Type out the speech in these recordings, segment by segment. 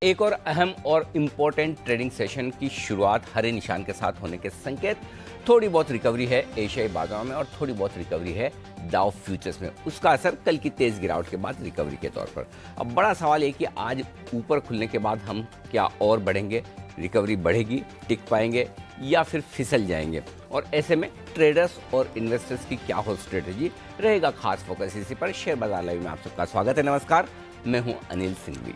एक और अहम और इम्पोर्टेंट ट्रेडिंग सेशन की शुरुआत हरे निशान के साथ होने के संकेत। थोड़ी बहुत रिकवरी है एशियाई बाजारों में और थोड़ी बहुत रिकवरी है डाउ फ्यूचर्स में। उसका असर कल की तेज गिरावट के बाद रिकवरी के तौर पर। अब बड़ा सवाल है कि आज ऊपर खुलने के बाद हम क्या और बढ़ेंगे, रिकवरी बढ़ेगी, टिक पाएंगे या फिर फिसल जाएंगे। और ऐसे में ट्रेडर्स और इन्वेस्टर्स की क्या हो स्ट्रेटेजी रहेगा, खास फोकस इसी पर। शेयर बाजार लाइव में आप सबका स्वागत है। नमस्कार, मैं हूं अनिल सिंघवी।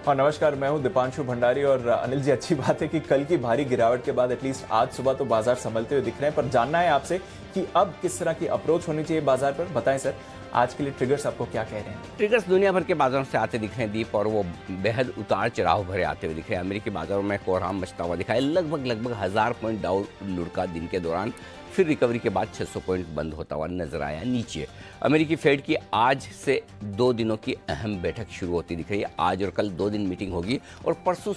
हाँ नमस्कार, मैं हूं दीपांशु भंडारी। और अनिल जी, अच्छी बात है कि कल की भारी गिरावट के बाद एटलीस्ट आज सुबह तो बाजार संभलते हुए दिख रहे हैं। पर जानना है आपसे कि अब किस तरह की अप्रोच होनी चाहिए बाजार पर। बताएं सर, आज के लिए ट्रिगर्स आपको क्या कह रहे हैं? ट्रिगर्स दुनिया भर के बाजारों से आते दिख रहे हैं दीप, और वो बेहद उतार चढ़ाव भरे आते हुए दिख रहे हैं। अमेरिकी बाजारों में कोहराम मचता हुआ दिखा है। लगभग 1000 पॉइंट डाउ लुढ़का दिन के दौरान, फिर रिकवरी के बाद 600 पॉइंट बंद होता हुआ नजर आया नीचे। अमेरिकी फेड की आज से 2 दिनों की अहम बैठक शुरू होती दिख रही है। आज और कल 2 दिन मीटिंग होगी और परसों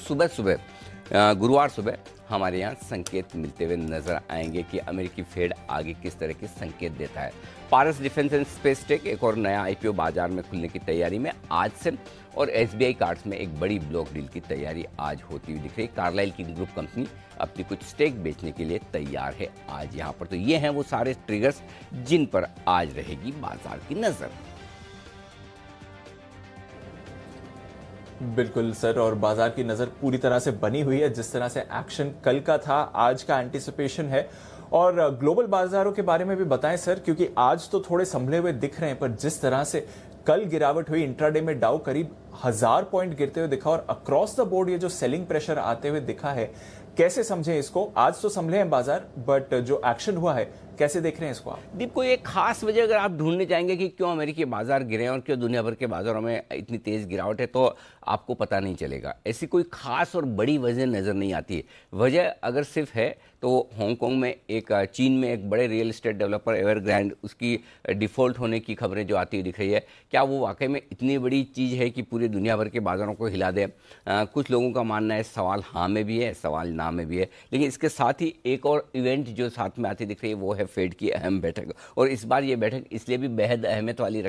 गुरुवार सुबह हमारे यहाँ संकेत मिलते हुए नजर आएंगे कि अमेरिकी फेड आगे किस तरह के संकेत देता है। पारस डिफेंस एंड स्पेस टेक एक और नया आईपीओ बाजार में खुलने की तैयारी में आज से, और एसबीआई कार्ड्स में एक बड़ी ब्लॉक डील की तैयारी आज होती हुई दिख रही है। कार्लाइल की ग्रुप कंपनी अपनी कुछ स्टेक बेचने के लिए तैयार है आज यहाँ पर। तो ये हैं वो सारे ट्रिगर्स जिन पर आज रहेगी बाजार की नजर। बिल्कुल सर, और बाजार की नजर पूरी तरह से बनी हुई है। जिस तरह से एक्शन कल का था, आज का एंटिसिपेशन है। और ग्लोबल बाजारों के बारे में भी बताएं सर, क्योंकि आज तो थोड़े संभले हुए दिख रहे हैं, पर जिस तरह से कल गिरावट हुई, इंट्राडे में डाउ करीब 1000 पॉइंट गिरते हुए दिखा और अक्रॉस द बोर्ड ये जो सेलिंग प्रेशर आते हुए दिखा है, कैसे समझें इसको? आज तो संभले हैं बाजार, बट जो एक्शन हुआ है कैसे देख रहे हैं इसको आप? दीप, कोई एक खास वजह अगर आप ढूंढने जाएंगे कि क्यों अमेरिकी बाजार गिरे हैं और क्यों दुनिया भर के बाजारों में इतनी तेज गिरावट है, तो आपको पता नहीं चलेगा। ऐसी कोई खास और बड़ी वजह नजर नहीं आती। वजह अगर सिर्फ है तो हांगकांग में चीन में एक बड़े रियल एस्टेट डेवलपर एवरग्रांड, उसकी डिफॉल्ट होने की खबरें जो आती हुई दिख रही है, क्या वो वाकई में इतनी बड़ी चीज़ है कि पूरी दुनिया भर के बाजारों को हिला दे? कुछ लोगों का मानना है, सवाल हाँ में भी है, सवाल ना में भी है। लेकिन इसके साथ ही एक और इवेंट जो साथ में आती दिख रही है वो है फेड की अहम बैठक। और इस बार ये बैठक इसलिए भी बेहद अहमियत वाली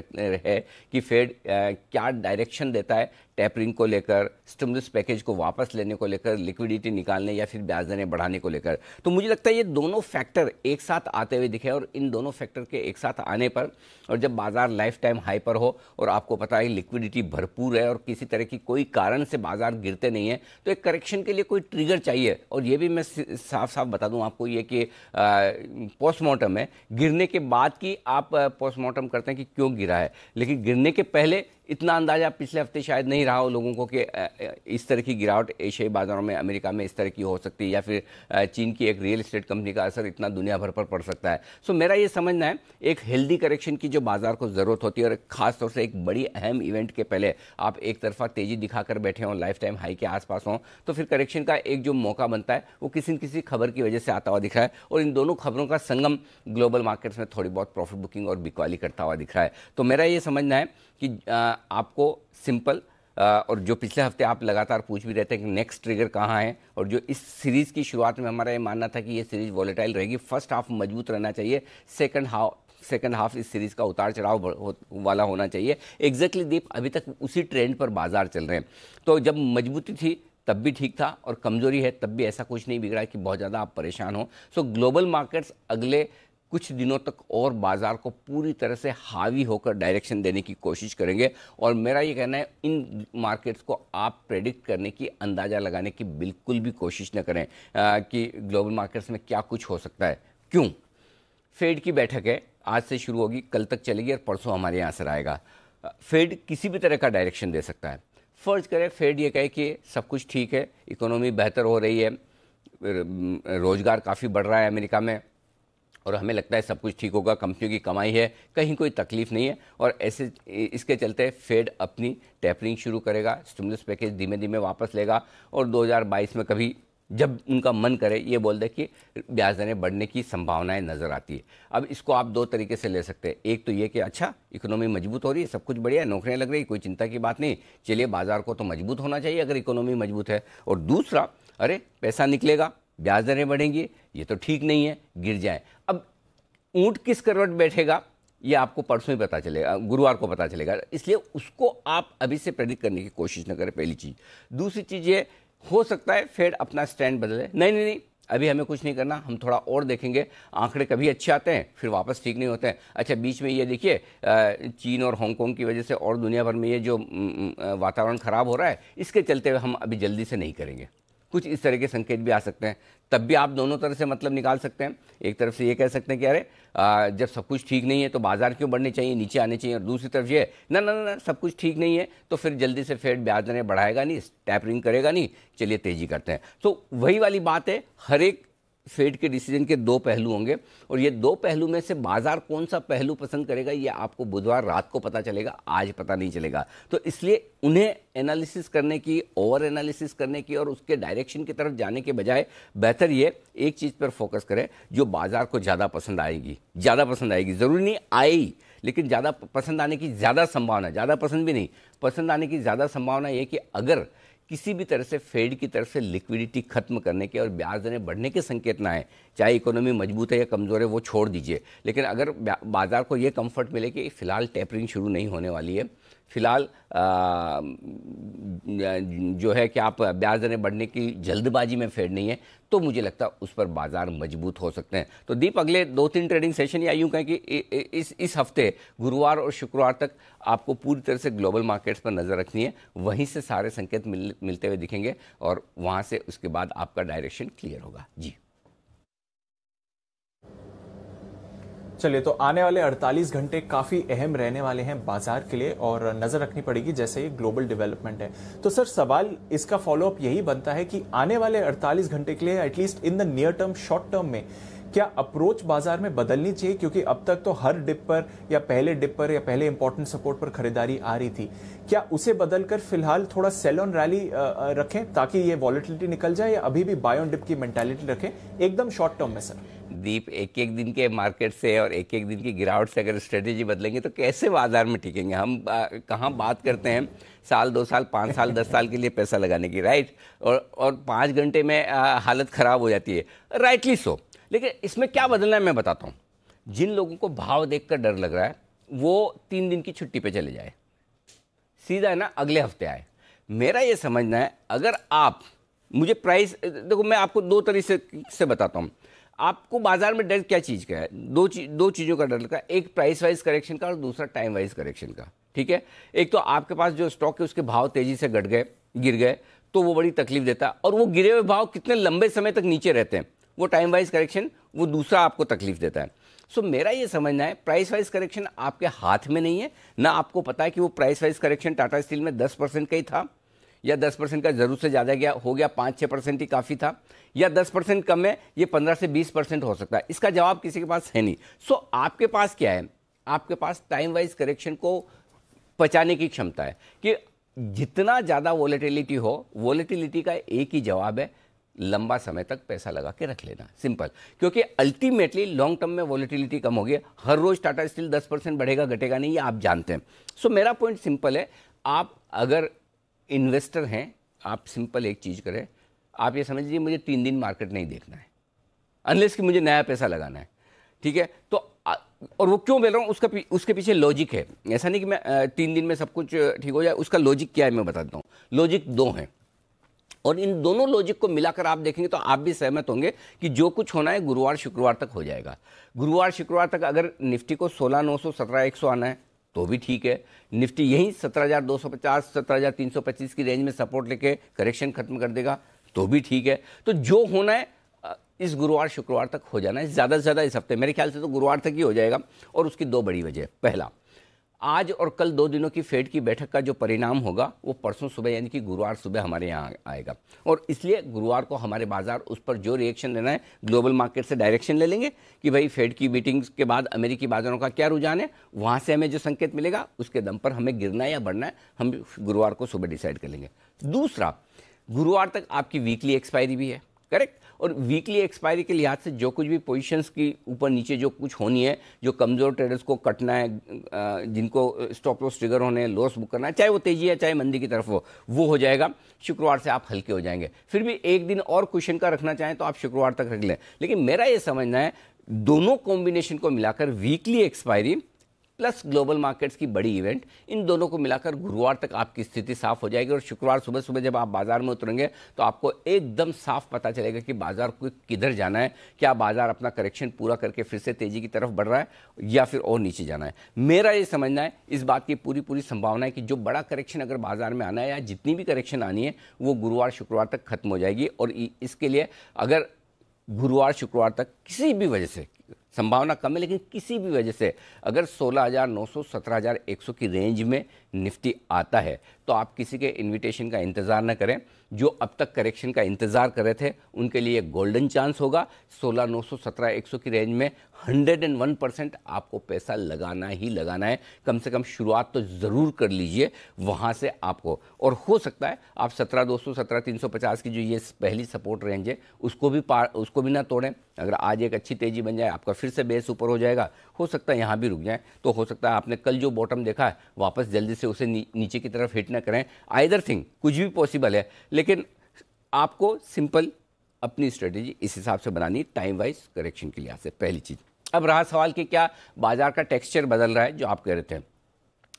है कि फेड क्या डायरेक्शन देता है टैपरिंग को लेकर, स्टिमुलस पैकेज को वापस लेने को लेकर, लिक्विडिटी निकालने या फिर ब्याज दरें बढ़ाने को लेकर। तो मुझे लगता है ये दोनों फैक्टर एक साथ आते हुए दिखे, और इन दोनों फैक्टर के एक साथ आने पर, और जब बाजार लाइफ टाइम हाई पर हो और आपको पता है लिक्विडिटी भरपूर है और किसी तरह की कोई कारण से बाजार गिरते नहीं है, तो एक करेक्शन के लिए कोई ट्रिगर चाहिए। और ये भी मैं साफ साफ बता दूं आपको, ये कि पोस्टमार्टम है, गिरने के बाद की आप पोस्टमार्टम करते हैं कि क्यों गिरा है, लेकिन गिरने के पहले इतना अंदाजा पिछले हफ्ते शायद नहीं रहा हो लोगों को कि इस तरह की गिरावट एशियाई बाजारों में, अमेरिका में इस तरह की हो सकती है, या फिर चीन की एक रियल एस्टेट कंपनी का असर इतना दुनिया भर पर पड़ सकता है। सो मेरा ये समझना है, एक हेल्दी करेक्शन की जो बाजार को ज़रूरत होती है, और खासतौर से एक बड़ी अहम इवेंट के पहले आप एक तरफा तेज़ी दिखाकर बैठे हों, लाइफ टाइम हाई के आसपास हों, तो फिर करेक्शन का एक जो मौका बनता है वो किसी न किसी खबर की वजह से आता हुआ दिख रहा है। और इन दोनों खबरों का संगम ग्लोबल मार्केट्स में थोड़ी बहुत प्रॉफिट बुकिंग और बिकवाली करता हुआ दिख रहा है। तो मेरा ये समझना है कि आपको सिंपल, और जो पिछले हफ्ते आप लगातार पूछ भी रहे थे कि नेक्स्ट ट्रिगर कहाँ है, और जो इस सीरीज़ की शुरुआत में हमारा ये मानना था कि ये सीरीज़ वॉलेटाइल रहेगी, फर्स्ट हाफ मजबूत रहना चाहिए, सेकंड हाफ इस सीरीज़ का उतार चढ़ाव वाला होना चाहिए। एग्जैक्टली दीप, अभी तक उसी ट्रेंड पर बाजार चल रहे हैं। तो जब मजबूती थी तब भी ठीक था, और कमजोरी है तब भी ऐसा कुछ नहीं बिगड़ा कि बहुत ज़्यादा आप परेशान हो। सो ग्लोबल मार्केट्स अगले कुछ दिनों तक और बाजार को पूरी तरह से हावी होकर डायरेक्शन देने की कोशिश करेंगे। और मेरा ये कहना है, इन मार्केट्स को आप प्रेडिक्ट करने की, अंदाज़ा लगाने की बिल्कुल भी कोशिश न करें कि ग्लोबल मार्केट्स में क्या कुछ हो सकता है। क्यों? फेड की बैठक है, आज से शुरू होगी, कल तक चलेगी और परसों हमारे यहाँ से आएगा। फेड किसी भी तरह का डायरेक्शन दे सकता है। फर्ज करें फेड ये कहे कि सब कुछ ठीक है, इकोनॉमी बेहतर हो रही है, रोजगार काफ़ी बढ़ रहा है अमेरिका में, और हमें लगता है सब कुछ ठीक होगा, कंपनियों की कमाई है, कहीं कोई तकलीफ नहीं है, और ऐसे इसके चलते फेड अपनी टैपरिंग शुरू करेगा, स्टिमुलस पैकेज धीमे धीमे वापस लेगा, और 2022 में कभी जब उनका मन करे ये बोल दे कि ब्याज दरें बढ़ने की संभावनाएं नज़र आती है। अब इसको आप 2 तरीके से ले सकते हैं। एक तो ये कि अच्छा, इकोनॉमी मजबूत हो रही है, सब कुछ बढ़िया है, नौकरियां लग रही, कोई चिंता की बात नहीं, चलिए बाजार को तो मजबूत होना चाहिए अगर इकोनॉमी मजबूत है। और दूसरा, अरे पैसा निकलेगा, ब्याज दरें बढ़ेंगी, ये तो ठीक नहीं है, गिर जाए। अब ऊंट किस करवट बैठेगा, ये आपको परसों ही पता चलेगा, गुरुवार को पता चलेगा। इसलिए उसको आप अभी से प्रेडिक्ट करने की कोशिश न करें, पहली चीज़। दूसरी चीज़ ये हो सकता है फेड अपना स्टैंड बदले, नहीं नहीं नहीं अभी हमें कुछ नहीं करना, हम थोड़ा और देखेंगे, आंकड़े कभी अच्छे आते हैं फिर वापस ठीक नहीं होते हैं। अच्छा, बीच में ये देखिए चीन और हांगकांग की वजह से और दुनिया भर में ये जो वातावरण खराब हो रहा है, इसके चलते हुए हम अभी जल्दी से नहीं करेंगे, कुछ इस तरह के संकेत भी आ सकते हैं। तब भी आप दोनों तरह से मतलब निकाल सकते हैं। एक तरफ से ये कह सकते हैं कि अरे जब सब कुछ ठीक नहीं है तो बाजार क्यों बढ़ने चाहिए, नीचे आने चाहिए, और दूसरी तरफ ये ना ना ना सब कुछ ठीक नहीं है तो फिर जल्दी से फेड ब्याज दरें बढ़ाएगा नहीं, टैपरिंग करेगा नहीं, चलिए तेजी करते हैं। तो वही वाली बात है, हर एक फेड के डिसीजन के दो पहलू होंगे, और ये दो पहलू में से बाजार कौन सा पहलू पसंद करेगा ये आपको बुधवार रात को पता चलेगा, आज पता नहीं चलेगा। तो इसलिए उन्हें एनालिसिस करने की, ओवर एनालिसिस करने की और उसके डायरेक्शन की तरफ जाने के बजाय बेहतर ये एक चीज़ पर फोकस करें जो बाजार को ज़्यादा पसंद आएगी। ज़्यादा पसंद आएगी, ज़रूरी नहीं आए ही, लेकिन ज़्यादा पसंद आने की ज़्यादा संभावना, ज़्यादा पसंद भी नहीं, पसंद आने की ज़्यादा संभावना ये कि अगर किसी भी तरह से फेड की तरफ से लिक्विडिटी खत्म करने के और ब्याज दरें बढ़ने के संकेत ना आए, चाहे इकोनॉमी मजबूत है या कमज़ोर है वो छोड़ दीजिए, लेकिन अगर बाजार को ये कंफर्ट मिले कि फिलहाल टेपरिंग शुरू नहीं होने वाली है, फिलहाल जो है कि आप ब्याज दरें बढ़ने की जल्दबाजी में फेड नहीं है, तो मुझे लगता है उस पर बाजार मजबूत हो सकते हैं। तो दीप, अगले 2-3 ट्रेडिंग सेशन या यूं कहें कि इस हफ्ते गुरुवार और शुक्रवार तक आपको पूरी तरह से ग्लोबल मार्केट्स पर नज़र रखनी है, वहीं से सारे संकेत मिलते हुए दिखेंगे और वहाँ से उसके बाद आपका डायरेक्शन क्लियर होगा। जी चलिए, तो आने वाले 48 घंटे काफी अहम रहने वाले हैं बाजार के लिए और नजर रखनी पड़ेगी जैसे ये ग्लोबल डेवलपमेंट है। तो सर, सवाल इसका फॉलोअप यही बनता है कि आने वाले 48 घंटे के लिए at least in the near term, short term में क्या अप्रोच बाजार में बदलनी चाहिए, क्योंकि अब तक तो हर डिप पर या पहले डिप पर या पहले इंपॉर्टेंट सपोर्ट पर खरीदारी आ रही थी, क्या उसे बदलकर फिलहाल थोड़ा सेल ऑन रैली रखें ताकि ये वॉलेटिलिटी निकल जाए, या अभी भी बाय ऑन डिप की मेंटालिटी रखें एकदम शॉर्ट टर्म में? सर दीप, एक एक दिन के मार्केट से और एक एक दिन की गिरावट से अगर स्ट्रेटेजी बदलेंगे तो कैसे बाजार में टिकेंगे? हम कहाँ बात करते हैं साल, 2 साल, 5 साल, 10 साल के लिए पैसा लगाने की, राइट? और 5 घंटे में हालत खराब हो जाती है, राइटली सो। लेकिन इसमें क्या बदलना है मैं बताता हूँ। जिन लोगों को भाव देखकर डर लग रहा है वो 3 दिन की छुट्टी पे चले जाए, सीधा है ना अगले हफ्ते आए। मेरा ये समझना है, अगर आप मुझे प्राइस देखो, मैं आपको 2 तरीके से बताता हूँ। आपको बाजार में डर क्या चीज़ का है? दो चीज़ों का डर लगा है, एक प्राइस वाइज करेक्शन का और दूसरा टाइम वाइज करेक्शन का। ठीक है, एक तो आपके पास जो स्टॉक है उसके भाव तेजी से घट गए, गिर गए, तो वो बड़ी तकलीफ देता है, और वो गिरे हुए भाव कितने लंबे समय तक नीचे रहते हैं, वो टाइम वाइज करेक्शन वो दूसरा आपको तकलीफ देता है। सो मेरा ये समझना है, प्राइस वाइज करेक्शन आपके हाथ में नहीं है ना, आपको पता है कि वो price wise correction Tata steel में 10% का ही था, या 10% का जरूर से ज़्यादा गया हो गया, 5-6% ही काफ़ी था, या 10% कम है, ये 15 से 20% हो सकता है। इसका जवाब किसी के पास है नहीं। सो आपके पास क्या है? आपके पास टाइम वाइज करेक्शन को पचाने की क्षमता है कि जितना ज़्यादा वॉलेटिलिटी हो, वॉलेटिलिटी का एक ही जवाब है, लंबा समय तक पैसा लगा के रख लेना, सिंपल। क्योंकि अल्टीमेटली लॉन्ग टर्म में वॉलेटिलिटी कम होगी, हर रोज टाटा स्टील 10% बढ़ेगा घटेगा नहीं, ये आप जानते हैं। सो मेरा पॉइंट सिंपल है, आप अगर इन्वेस्टर हैं, आप सिंपल एक चीज़ करें, आप ये समझ लीजिए मुझे 3 दिन मार्केट नहीं देखना है, अनलेस कि मुझे नया पैसा लगाना है। ठीक है, तो और वो क्यों बोल रहा हूँ, उसके पीछे लॉजिक है। ऐसा नहीं कि मैं 3 दिन में सब कुछ ठीक हो जाए, उसका लॉजिक क्या है मैं बता देता हूँ। लॉजिक 2 हैं, और इन दोनों लॉजिक को मिलाकर आप देखेंगे तो आप भी सहमत होंगे कि जो कुछ होना है गुरुवार शुक्रवार तक हो जाएगा। गुरुवार शुक्रवार तक अगर निफ्टी को 16,900 17,100 आना है तो भी ठीक है, निफ्टी यही 17,250 17,325 की रेंज में सपोर्ट लेके करेक्शन खत्म कर देगा तो भी ठीक है। तो जो होना है इस गुरुवार शुक्रवार तक हो जाना है, ज़्यादा से ज़्यादा इस हफ्ते, मेरे ख्याल से तो गुरुवार तक ही हो जाएगा। और उसकी 2 बड़ी वजह, पहला, आज और कल 2 दिनों की फेड की बैठक का जो परिणाम होगा वो परसों सुबह यानी कि गुरुवार सुबह हमारे यहाँ आएगा, और इसलिए गुरुवार को हमारे बाजार उस पर जो रिएक्शन लेना है ग्लोबल मार्केट से डायरेक्शन ले लेंगे कि भाई फेड की मीटिंग्स के बाद अमेरिकी बाजारों का क्या रुझान है, वहाँ से हमें जो संकेत मिलेगा उसके दम पर हमें गिरना है या बढ़ना है हम गुरुवार को सुबह डिसाइड कर लेंगे। दूसरा, गुरुवार तक आपकी वीकली एक्सपायरी भी है, करेक्ट, और वीकली एक्सपायरी के लिहाज से जो कुछ भी पोजीशंस की ऊपर नीचे जो कुछ होनी है, जो कमज़ोर ट्रेडर्स को कटना है, जिनको स्टॉप लॉस ट्रिगर होने हैं, लॉस बुक करना है, चाहे वो तेजी है चाहे मंदी की तरफ हो, वो हो जाएगा। शुक्रवार से आप हल्के हो जाएंगे। फिर भी एक दिन और क्वेश्चन का रखना चाहें तो आप शुक्रवार तक रख लें, लेकिन मेरा ये समझना है दोनों कॉम्बिनेशन को मिलाकर weekly expiry plus global markets की बड़ी इवेंट, इन दोनों को मिलाकर गुरुवार तक आपकी स्थिति साफ हो जाएगी और शुक्रवार सुबह सुबह जब आप बाजार में उतरेंगे तो आपको एकदम साफ पता चलेगा कि बाजार को किधर जाना है, क्या बाजार अपना करेक्शन पूरा करके फिर से तेजी की तरफ बढ़ रहा है या फिर और नीचे जाना है। मेरा ये समझना है, इस बात की पूरी संभावना है कि जो बड़ा करेक्शन अगर बाजार में आना है या जितनी भी करेक्शन आनी है वो गुरुवार शुक्रवार तक खत्म हो जाएगी। और इसके लिए अगर गुरुवार शुक्रवार तक किसी भी वजह से, संभावना कम है लेकिन किसी भी वजह से अगर 16,900 17,100 की रेंज में निफ्टी आता है तो आप किसी के इनविटेशन का इंतज़ार न करें। जो अब तक करेक्शन का इंतज़ार कर रहे थे उनके लिए गोल्डन चांस होगा। 16,900 17,100 की रेंज में 101% आपको पैसा लगाना ही लगाना है। कम से कम शुरुआत तो ज़रूर कर लीजिए वहाँ से आपको, और हो सकता है आप 17,200 17,350 की जो ये पहली सपोर्ट रेंज है उसको भी ना तोड़ें। अगर आज एक अच्छी तेज़ी बन जाए, आपका फिर से बेस ऊपर हो जाएगा, हो सकता है यहाँ भी रुक जाए। तो हो सकता है आपने कल जो बॉटम देखा है वापस जल्दी से उसे नीचे की तरफ हिट ना करें। आइदर थिंग, कुछ भी पॉसिबल है, लेकिन आपको सिंपल अपनी स्ट्रेटेजी इस हिसाब से बनानी, टाइम वाइज करेक्शन के लिहाज से, पहली चीज़। अब रहा सवाल कि क्या बाजार का टेक्सचर बदल रहा है, जो आप कह रहे थे।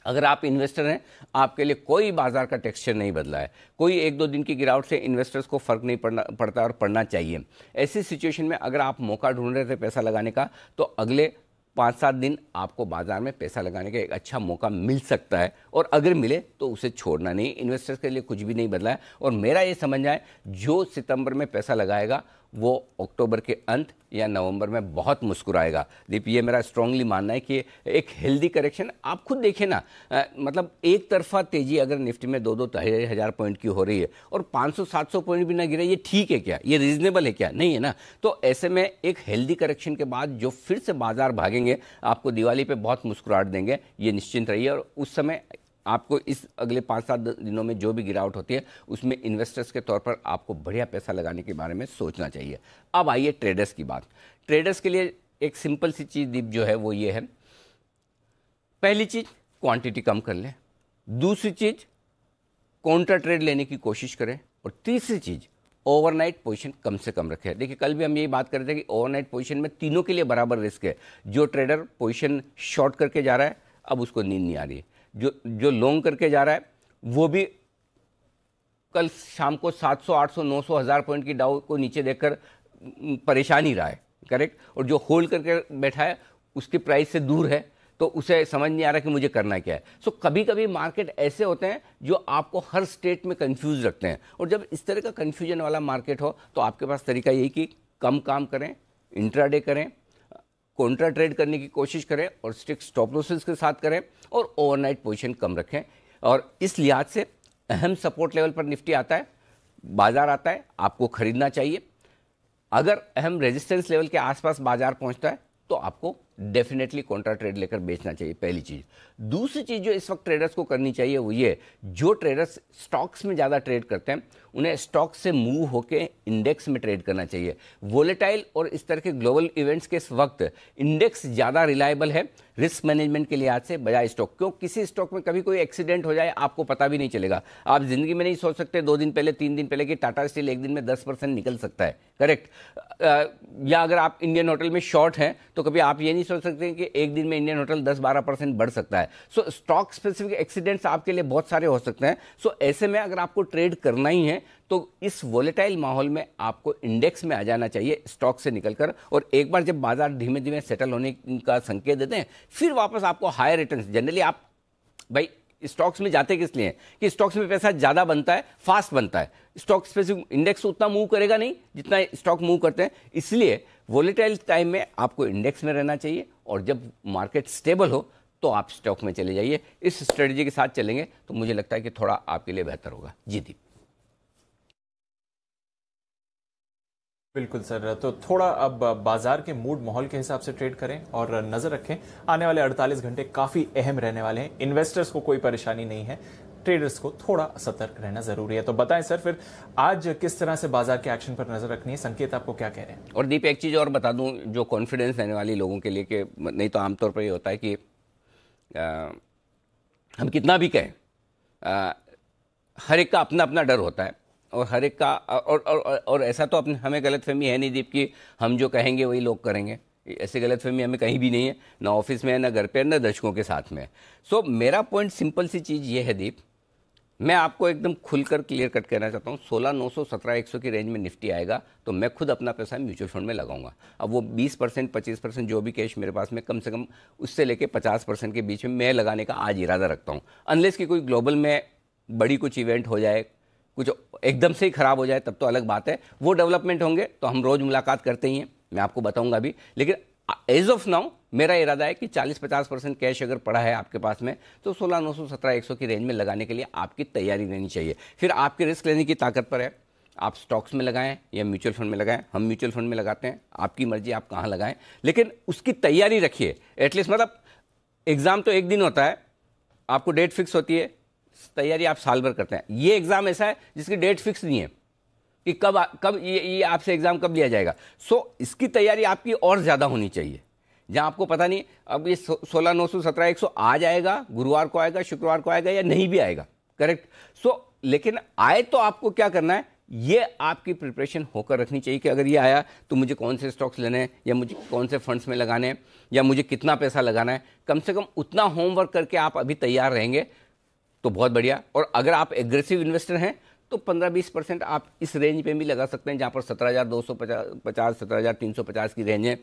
अगर आप इन्वेस्टर हैं, आपके लिए कोई बाजार का टेक्सचर नहीं बदला है। कोई 1-2 दिन की गिरावट से इन्वेस्टर्स को फर्क नहीं पड़ता और पड़ना चाहिए। ऐसी सिचुएशन में अगर आप मौका ढूंढ रहे थे पैसा लगाने का, तो अगले 5-7 दिन आपको बाजार में पैसा लगाने का एक अच्छा मौका मिल सकता है, और अगर मिले तो उसे छोड़ना नहीं। इन्वेस्टर्स के लिए कुछ भी नहीं बदला है, और मेरा ये समझना है जो सितंबर में पैसा लगाएगा वो अक्टूबर के अंत या नवंबर में बहुत मुस्कुराएगा। दीप, ये मेरा स्ट्रांगली मानना है कि एक हेल्दी करेक्शन, आप खुद देखें ना, मतलब एक तरफा तेजी अगर निफ्टी में 2-2 हज़ार पॉइंट की हो रही है और 500-700 पॉइंट भी ना गिरे, ये ठीक है क्या? ये रीजनेबल है क्या? नहीं है ना। तो ऐसे में एक हेल्दी करेक्शन के बाद जो फिर से बाजार भागेंगे, आपको दिवाली पे बहुत मुस्कुराहट देंगे, ये निश्चिंत रहिए। और उस समय आपको इस अगले 5-7 दिनों में जो भी गिरावट होती है उसमें इन्वेस्टर्स के तौर पर आपको बढ़िया पैसा लगाने के बारे में सोचना चाहिए। अब आइए ट्रेडर्स की बात। ट्रेडर्स के लिए एक सिंपल सी चीज़ दीप जो है वो ये है, पहली चीज़ क्वांटिटी कम कर लें, दूसरी चीज़ काउंटर ट्रेड लेने की कोशिश करें, और तीसरी चीज़ ओवरनाइट पोजीशन कम से कम रखें। देखिए, कल भी हम यही बात कर रहे थे कि ओवरनाइट पोजीशन में तीनों के लिए बराबर रिस्क है। जो ट्रेडर पोजीशन शॉर्ट करके जा रहा है अब उसको नींद नहीं आ रही है, जो लॉन्ग करके जा रहा है वो भी कल शाम को 700 800 900 1000 पॉइंट की डाउ को नीचे देखकर परेशान ही रहा है, करेक्ट। और जो होल्ड करके बैठा है उसकी प्राइस से दूर है, तो उसे समझ नहीं आ रहा कि मुझे करना क्या है। सो कभी कभी मार्केट ऐसे होते हैं जो आपको हर स्टेट में कंफ्यूज रखते हैं, और जब इस तरह का कंफ्यूजन वाला मार्केट हो तो आपके पास तरीका यही कि कम काम करें, इंट्राडे करें, काउंटर ट्रेड करने की कोशिश करें और स्ट्रिक्ट स्टॉप लॉसेस के साथ करें, और ओवरनाइट पोजीशन कम रखें। और इस लिहाज से अहम सपोर्ट लेवल पर निफ्टी आता है, बाजार आता है, आपको खरीदना चाहिए। अगर अहम रेजिस्टेंस लेवल के आसपास बाजार पहुंचता है तो आपको डेफिनेटली काउंटर ट्रेड लेकर बेचना चाहिए, पहली चीज। दूसरी चीज जो इस वक्त ट्रेडर्स को करनी चाहिए वो ये, जो ट्रेडर्स स्टॉक्स में ज़्यादा ट्रेड करते हैं उन्हें स्टॉक से मूव होकर इंडेक्स में ट्रेड करना चाहिए। वोलेटाइल और इस तरह के ग्लोबल इवेंट्स के इस वक्त इंडेक्स ज़्यादा रिलायबल है रिस्क मैनेजमेंट के लिहाज से बजाय स्टॉक। क्यों? किसी स्टॉक में कभी कोई एक्सीडेंट हो जाए आपको पता भी नहीं चलेगा। आप जिंदगी में नहीं सोच सकते 2 दिन पहले 3 दिन पहले कि टाटा स्टील एक दिन में 10% निकल सकता है, करेक्ट। या अगर आप इंडियन होटल में शॉर्ट हैं तो कभी आप ये नहीं सोच सकते कि एक दिन में इंडियन होटल 10-12% बढ़ सकता है। सो स्टॉक स्पेसिफिक एक्सीडेंट्स आपके लिए बहुत सारे हो सकते हैं। सो ऐसे में अगर आपको ट्रेड करना ही है तो इस वोलेटाइल माहौल में आपको इंडेक्स में आ जाना चाहिए स्टॉक से निकलकर, और एक बार जब बाजार धीमे धीमे सेटल होने का संकेत देते हैं फिर वापस आपको हायर रिटर्न्स। जनरली आप भाई स्टॉक्स में जाते किस लिए कि स्टॉक्स में पैसा ज्यादा बनता है, फास्ट बनता है। स्टॉक स्पेसिफिक इंडेक्स उतना मूव करेगा नहीं जितना स्टॉक मूव करते हैं, इसलिए वोलेटाइल टाइम में आपको इंडेक्स में रहना चाहिए, और जब मार्केट स्टेबल हो तो आप स्टॉक में चले जाइए। इस स्ट्रेटजी के साथ चलेंगे तो मुझे लगता है कि थोड़ा आपके लिए बेहतर होगा। जी दीप। बिल्कुल सर, तो थोड़ा अब बाजार के मूड माहौल के हिसाब से ट्रेड करें और नजर रखें। आने वाले 48 घंटे काफी अहम रहने वाले हैं। इन्वेस्टर्स को कोई परेशानी नहीं है, ट्रेडर्स को थोड़ा सतर्क रहना जरूरी है। तो बताएं सर, फिर आज किस तरह से बाजार के एक्शन पर नजर रखनी है, संकेत आपको क्या कह रहे हैं? और दीप एक चीज और बता दूं जो कॉन्फिडेंस रहने वाली लोगों के लिए, कि नहीं तो आमतौर पर ये होता है कि हम कितना भी कहें, हर एक का अपना अपना डर होता है, और हर एक का और ऐसा तो अपने हमें गलतफहमी है नहीं दीप कि हम जो कहेंगे वही लोग करेंगे। ऐसे गलतफहमी हमें कहीं भी नहीं है, ना ऑफिस में है, ना घर पे है, ना दर्शकों के साथ में। सो मेरा पॉइंट सिंपल सी चीज़ ये है दीप, मैं आपको एकदम खुलकर क्लियर कट कहना चाहता हूँ, 16,900 17,100 की रेंज में निफ्टी आएगा तो मैं खुद अपना पैसा म्यूचुअल फंड में लगाऊंगा। अब वो 20% 25% जो भी कैश मेरे पास में, कम से कम उससे लेके 50% के बीच में मैं लगाने का आज इरादा रखता हूँ। अनलेस कि कोई ग्लोबल में बड़ी कुछ इवेंट हो जाए, कुछ एकदम से ही खराब हो जाए, तब तो अलग बात है। वो डेवलपमेंट होंगे तो हम रोज़ मुलाकात करते ही हैं, मैं आपको बताऊंगा भी। लेकिन एज ऑफ नाउ मेरा इरादा है कि 40-50% कैश अगर पड़ा है आपके पास में तो 16,900 17,100 की रेंज में लगाने के लिए आपकी तैयारी रहनी चाहिए। फिर आपके रिस्क लेने की ताकत पर है, आप स्टॉक्स में लगाएं या म्यूचुअल फंड में लगाएं। हम म्यूचुअल फंड में लगाते हैं, आपकी मर्जी आप कहाँ लगाएं, लेकिन उसकी तैयारी रखिए एटलीस्ट। मतलब एग्जाम तो एक दिन होता है, आपको डेट फिक्स होती है, तैयारी आप साल भर करते हैं। ये एग्जाम ऐसा है जिसकी डेट फिक्स नहीं है कि कब ये आपसे एग्जाम कब लिया जाएगा। सो इसकी तैयारी आपकी और ज़्यादा होनी चाहिए। जहां आपको पता नहीं अब ये 16,900 17,100 आ जाएगा, गुरुवार को आएगा, शुक्रवार को आएगा, या नहीं भी आएगा, करेक्ट। सो लेकिन आए तो आपको क्या करना है, ये आपकी प्रिपरेशन होकर रखनी चाहिए कि अगर ये आया तो मुझे कौन से स्टॉक्स लेने हैं, या मुझे कौन से फंड्स में लगाने हैं, या मुझे कितना पैसा लगाना है। कम से कम उतना होमवर्क करके आप अभी तैयार रहेंगे तो बहुत बढ़िया। और अगर आप एग्रेसिव इन्वेस्टर हैं तो 15-20% आप इस रेंज पे भी लगा सकते हैं, जहां पर 17,250 17,350 की रेंज है।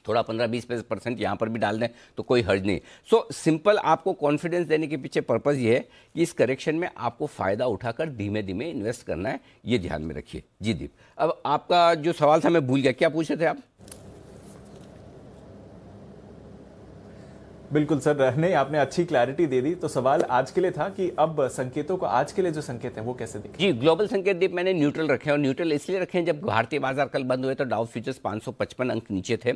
थोड़ा 15-20% यहाँ पर भी डाल दें तो कोई हर्ज नहीं। सो सिंपल आपको कॉन्फिडेंस देने के पीछे पर्पज़ ये है कि इस करेक्शन में आपको फ़ायदा उठाकर धीमे धीमे इन्वेस्ट करना है, ये ध्यान में रखिए। जी दीप, अब आपका जो सवाल था मैं भूल गया, क्या पूछे थे आप? बिल्कुल सर, नहीं आपने अच्छी क्लैरिटी दे दी। तो सवाल आज के लिए था कि अब संकेतों को, आज के लिए जो संकेत हैं वो कैसे दिखे? जी, ग्लोबल संकेत दीप मैंने न्यूट्रल रखे हैं, और न्यूट्रल इसलिए रखे हैं, जब भारतीय बाजार कल बंद हुए तो डाउ फ्यूचर्स 555 अंक नीचे थे,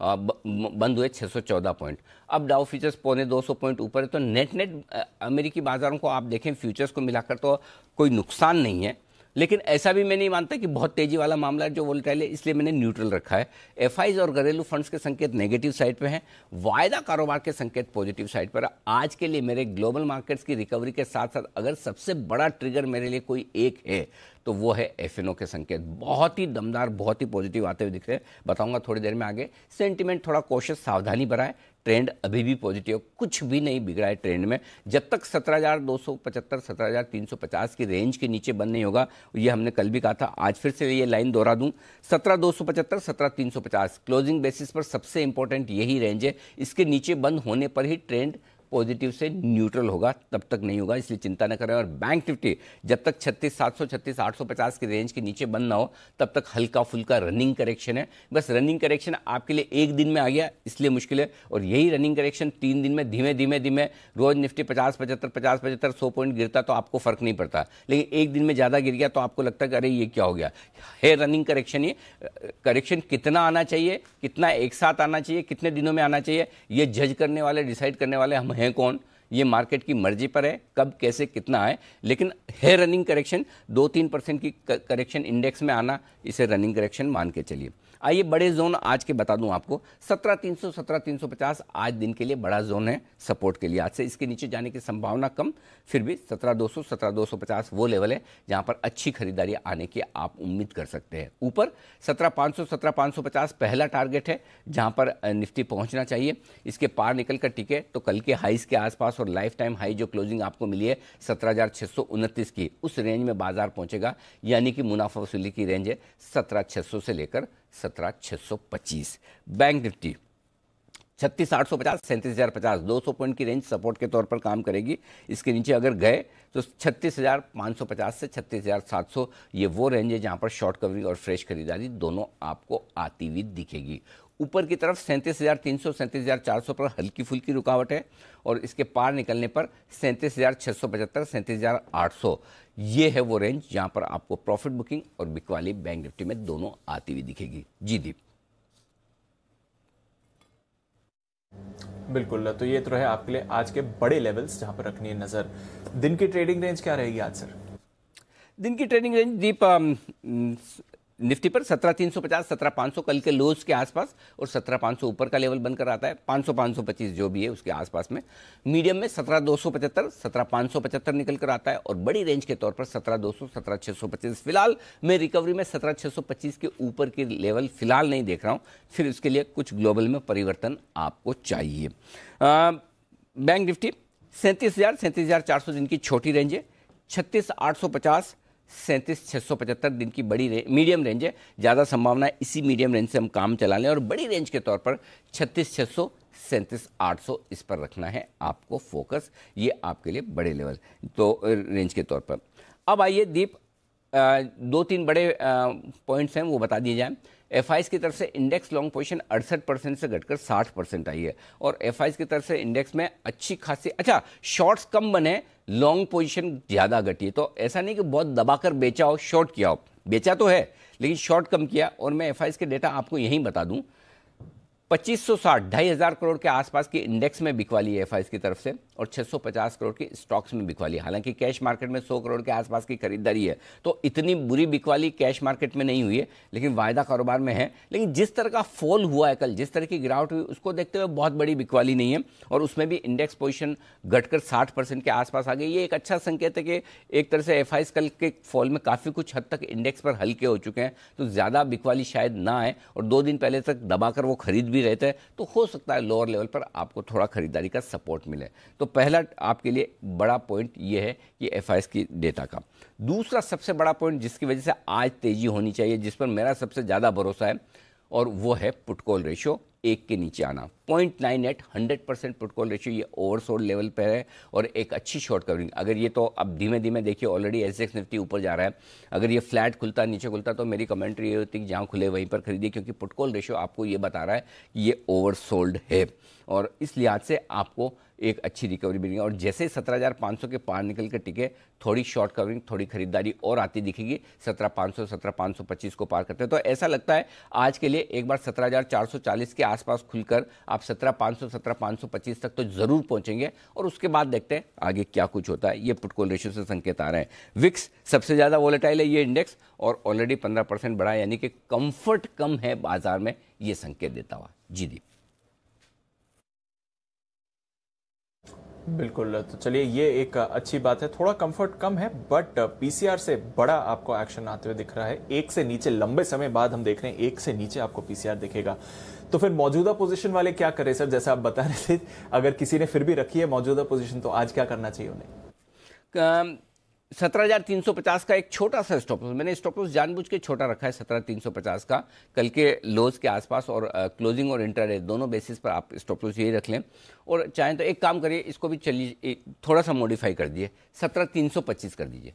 बंद हुए 614 पॉइंट। अब डाउ फ्यूचर्स 250 पॉइंट ऊपर है, तो नेट नेट अमेरिकी बाजारों को आप देखें फ्यूचर्स को मिलाकर तो कोई नुकसान नहीं है। लेकिन ऐसा भी मैं नहीं मानता कि बहुत तेजी वाला मामला है जो वोलेटाइल है, इसलिए मैंने न्यूट्रल रखा है। एफआईज और घरेलू फंड्स के संकेत नेगेटिव साइड पे हैं, वायदा कारोबार के संकेत पॉजिटिव साइड पर। आज के लिए मेरे ग्लोबल मार्केट्स की रिकवरी के साथ साथ अगर सबसे बड़ा ट्रिगर मेरे लिए कोई एक है तो वो है एफएनओ के संकेत, बहुत ही दमदार, बहुत ही पॉजिटिव आते हुए दिख रहे हैं। बताऊंगा थोड़ी देर में आगे। सेंटिमेंट थोड़ा कोशिश, सावधानी भरा है, ट्रेंड अभी भी पॉजिटिव, कुछ भी नहीं बिगड़ा है ट्रेंड में। जब तक 17,275 17,350 की रेंज के नीचे बंद नहीं होगा, ये हमने कल भी कहा था, आज फिर से ये लाइन दोहरा दूं, 17,275 17,350 क्लोजिंग बेसिस पर सबसे इंपॉर्टेंट यही रेंज है। इसके नीचे बंद होने पर ही ट्रेंड पॉजिटिव से न्यूट्रल होगा, तब तक नहीं होगा, इसलिए चिंता न करें। और बैंक निफ्टी जब तक 36,700 36,850 की रेंज के नीचे बंद ना हो तब तक हल्का फुल्का रनिंग करेक्शन है। बस रनिंग करेक्शन आपके लिए एक दिन में आ गया इसलिए मुश्किल है, और यही रनिंग करेक्शन 3 दिन में धीमे धीमे धीमे रोज निफ्टी 50-75 100 पॉइंट गिरता तो आपको फर्क नहीं पड़ता, लेकिन एक दिन में ज़्यादा गिर गया तो आपको लगता है कि अरे ये क्या हो गया है। रनिंग करेक्शन, ये करेक्शन कितना आना चाहिए, कितना एक साथ आना चाहिए, कितने दिनों में आना चाहिए, ये जज करने वाले, डिसाइड करने वाले हम हैं कौन? ये मार्केट की मर्जी पर है कब कैसे कितना आए, लेकिन है रनिंग करेक्शन। 2-3% की करेक्शन इंडेक्स में आना, इसे रनिंग करेक्शन मान के चलिए। आइए बड़े जोन आज के बता दूं आपको। 17,300 17,350 आज दिन के लिए बड़ा जोन है सपोर्ट के लिए। आज से इसके नीचे जाने की संभावना कम, फिर भी 17,200 17,250 वो लेवल है जहां पर अच्छी खरीदारी आने की आप उम्मीद कर सकते हैं। ऊपर 17,500 17,550 पहला टारगेट है जहां पर निफ्टी पहुंचना चाहिए। इसके पार निकल कर टिके तो कल के हाइस के आसपास और लाइफ टाइम हाई जो क्लोजिंग आपको मिली है 17,629 की, उस रेंज में बाजार पहुंचेगा, यानी कि मुनाफा वसूली की रेंज है 17,600 से लेकर 17,625। बैंक निफ्टी 36,850 37,050 200 पॉइंट की रेंज सपोर्ट के तौर पर काम करेगी। इसके नीचे अगर गए तो 36,550 से 36,700 ये वो रेंज है जहां पर शॉर्ट कवरिंग और फ्रेश खरीदारी दोनों आपको आती हुई दिखेगी। ऊपर की तरफ 37,300 37,400 पर हल्की फुल्की रुकावट है, और इसके पार निकलने पर 37,675 37,800 ये है वो रेंज जहां पर आपको प्रॉफिट बुकिंग और बिकवाली बैंक निफ्टी में दोनों आती हुई दिखेगी। जी दीप। बिल्कुल, तो ये तो रहे आपके लिए आज के बड़े लेवल्स जहां पर रखनी है नजर। दिन की ट्रेडिंग रेंज क्या रहेगी आज सर? दिन की ट्रेडिंग रेंज दीप निफ्टी पर 17,350, 17,500 कल के लोज के आसपास, और 17,500 ऊपर का लेवल बनकर आता है, 500, 525 जो भी है उसके आसपास में। मीडियम में 17,275, 17,575 निकल कर आता है, और बड़ी रेंज के तौर पर 17,200, 17,625। फिलहाल मैं रिकवरी में 17,625 के ऊपर की लेवल फिलहाल नहीं देख रहा हूं, फिर उसके लिए कुछ ग्लोबल में परिवर्तन आपको चाहिए। बैंक निफ्टी 37,400 दिन की छोटी रेंज है, 36,850, 37,675 दिन की बड़ी मीडियम रेंज है। ज़्यादा संभावना है इसी मीडियम रेंज से हम काम चला लें, और बड़ी रेंज के तौर पर 36,600, 37,800 इस पर रखना है आपको फोकस। ये आपके लिए बड़े लेवल तो रेंज के तौर पर। अब आइए दीप, 2-3 बड़े पॉइंट्स हैं वो बता दिए जाएं। एफआईज की तरफ से इंडेक्स लॉन्ग पोजीशन 68% से घटकर 60% आई है, और एफआईज की तरफ से इंडेक्स में अच्छी खासी, अच्छा शॉर्ट्स कम बने, लॉन्ग पोजीशन ज़्यादा घटी। तो ऐसा नहीं कि बहुत दबाकर बेचा हो, शॉर्ट किया हो, बेचा तो है लेकिन शॉर्ट कम किया। और मैं एफआईज के डेटा आपको यहीं बता दूं, 2560, 2,500 करोड़ के आसपास की इंडेक्स में बिकवाली है एफआईज की तरफ से, और 650 करोड़ की स्टॉक्स में बिकवाली। हालांकि कैश मार्केट में 100 करोड़ के आसपास की खरीदारी है, तो इतनी बुरी बिकवाली कैश मार्केट में नहीं हुई है, लेकिन वायदा कारोबार में है। लेकिन जिस तरह का फॉल हुआ है कल, जिस तरह की गिरावट हुई, उसको देखते हुए बहुत बड़ी बिकवाली नहीं है, और उसमें भी इंडेक्स पोजीशन घटकर 60% के आसपास आ गई। ये एक अच्छा संकेत है कि एक तरह से एफआईज कल के फॉल में काफ़ी कुछ हद तक इंडेक्स पर हल्के हो चुके हैं, तो ज़्यादा बिकवाली शायद ना आए, और 2 दिन पहले तक दबाकर वो खरीद भी रहते हैं, तो हो सकता है लोअर लेवल पर आपको थोड़ा खरीदारी का सपोर्ट मिले। तो पहला आपके लिए बड़ा पॉइंट ये है कि एफआईएस की डेटा का। दूसरा सबसे बड़ा पॉइंट जिसकी वजह से आज तेजी होनी चाहिए, जिस पर मेरा सबसे ज़्यादा भरोसा है, और वो है पुट कॉल रेशियो 1 के नीचे आना। 0.98, 100% पुट कॉल रेशियो, ये ओवरसोल्ड लेवल पर है, और एक अच्छी शॉर्ट कवरिंग। अगर ये तो अब धीमे धीमे देखिए, ऑलरेडी एसजेएक्स निफ्टी ऊपर जा रहा है, अगर ये फ्लैट खुलता नीचे खुलता तो मेरी कमेंट्री ये होती कि जहाँ खुले वहीं पर खरीदिए, क्योंकि पुट कॉल रेशियो आपको ये बता रहा है कि ये ओवरसोल्ड है, और इस लिहाज से आपको एक अच्छी रिकवरी मिलेगी। और जैसे 17,500 के पार निकल कर टिके, थोड़ी शॉर्ट कवरिंग, थोड़ी खरीदारी और आती दिखेगी। 17,500, 17,525 को पार करते हैं, तो ऐसा लगता है आज के लिए एक बार 17,440 के आसपास खुलकर आप 17,500, 17,525 तक तो जरूर पहुंचेंगे, और उसके बाद देखते हैं आगे क्या कुछ होता है। ये पुट कॉल रेशियो से संकेत आ रहे हैं। विक्स सबसे ज्यादा वोलेटाइल है ये इंडेक्स, और ऑलरेडी 15% बढ़ा है, यानी कि कंफर्ट कम है बाजार में, ये संकेत देता हुआ। जी दीप। बिल्कुल, तो चलिए ये एक अच्छी बात है, थोड़ा कंफर्ट कम है, बट पीसीआर से बड़ा आपको एक्शन आते हुए दिख रहा है। 1 से नीचे लंबे समय बाद हम देख रहे हैं 1 से नीचे आपको पीसीआर दिखेगा। तो फिर मौजूदा पोजीशन वाले क्या करें सर? जैसा आप बता रहे थे, अगर किसी ने फिर भी रखी है मौजूदा पोजीशन, तो आज क्या करना चाहिए उन्हें? 17,350 का एक छोटा सा स्टॉप लॉस, मैंने स्टॉप लॉस जानबूझ के छोटा रखा है 17,350 का, कल के लोज के आसपास, और क्लोजिंग और इंट्राडे दोनों बेसिस पर आप स्टॉप लॉस यही रख लें। और चाहें तो एक काम करिए, इसको भी चलिए थोड़ा सा मॉडिफाई कर दिए, 17,325 कर दीजिए,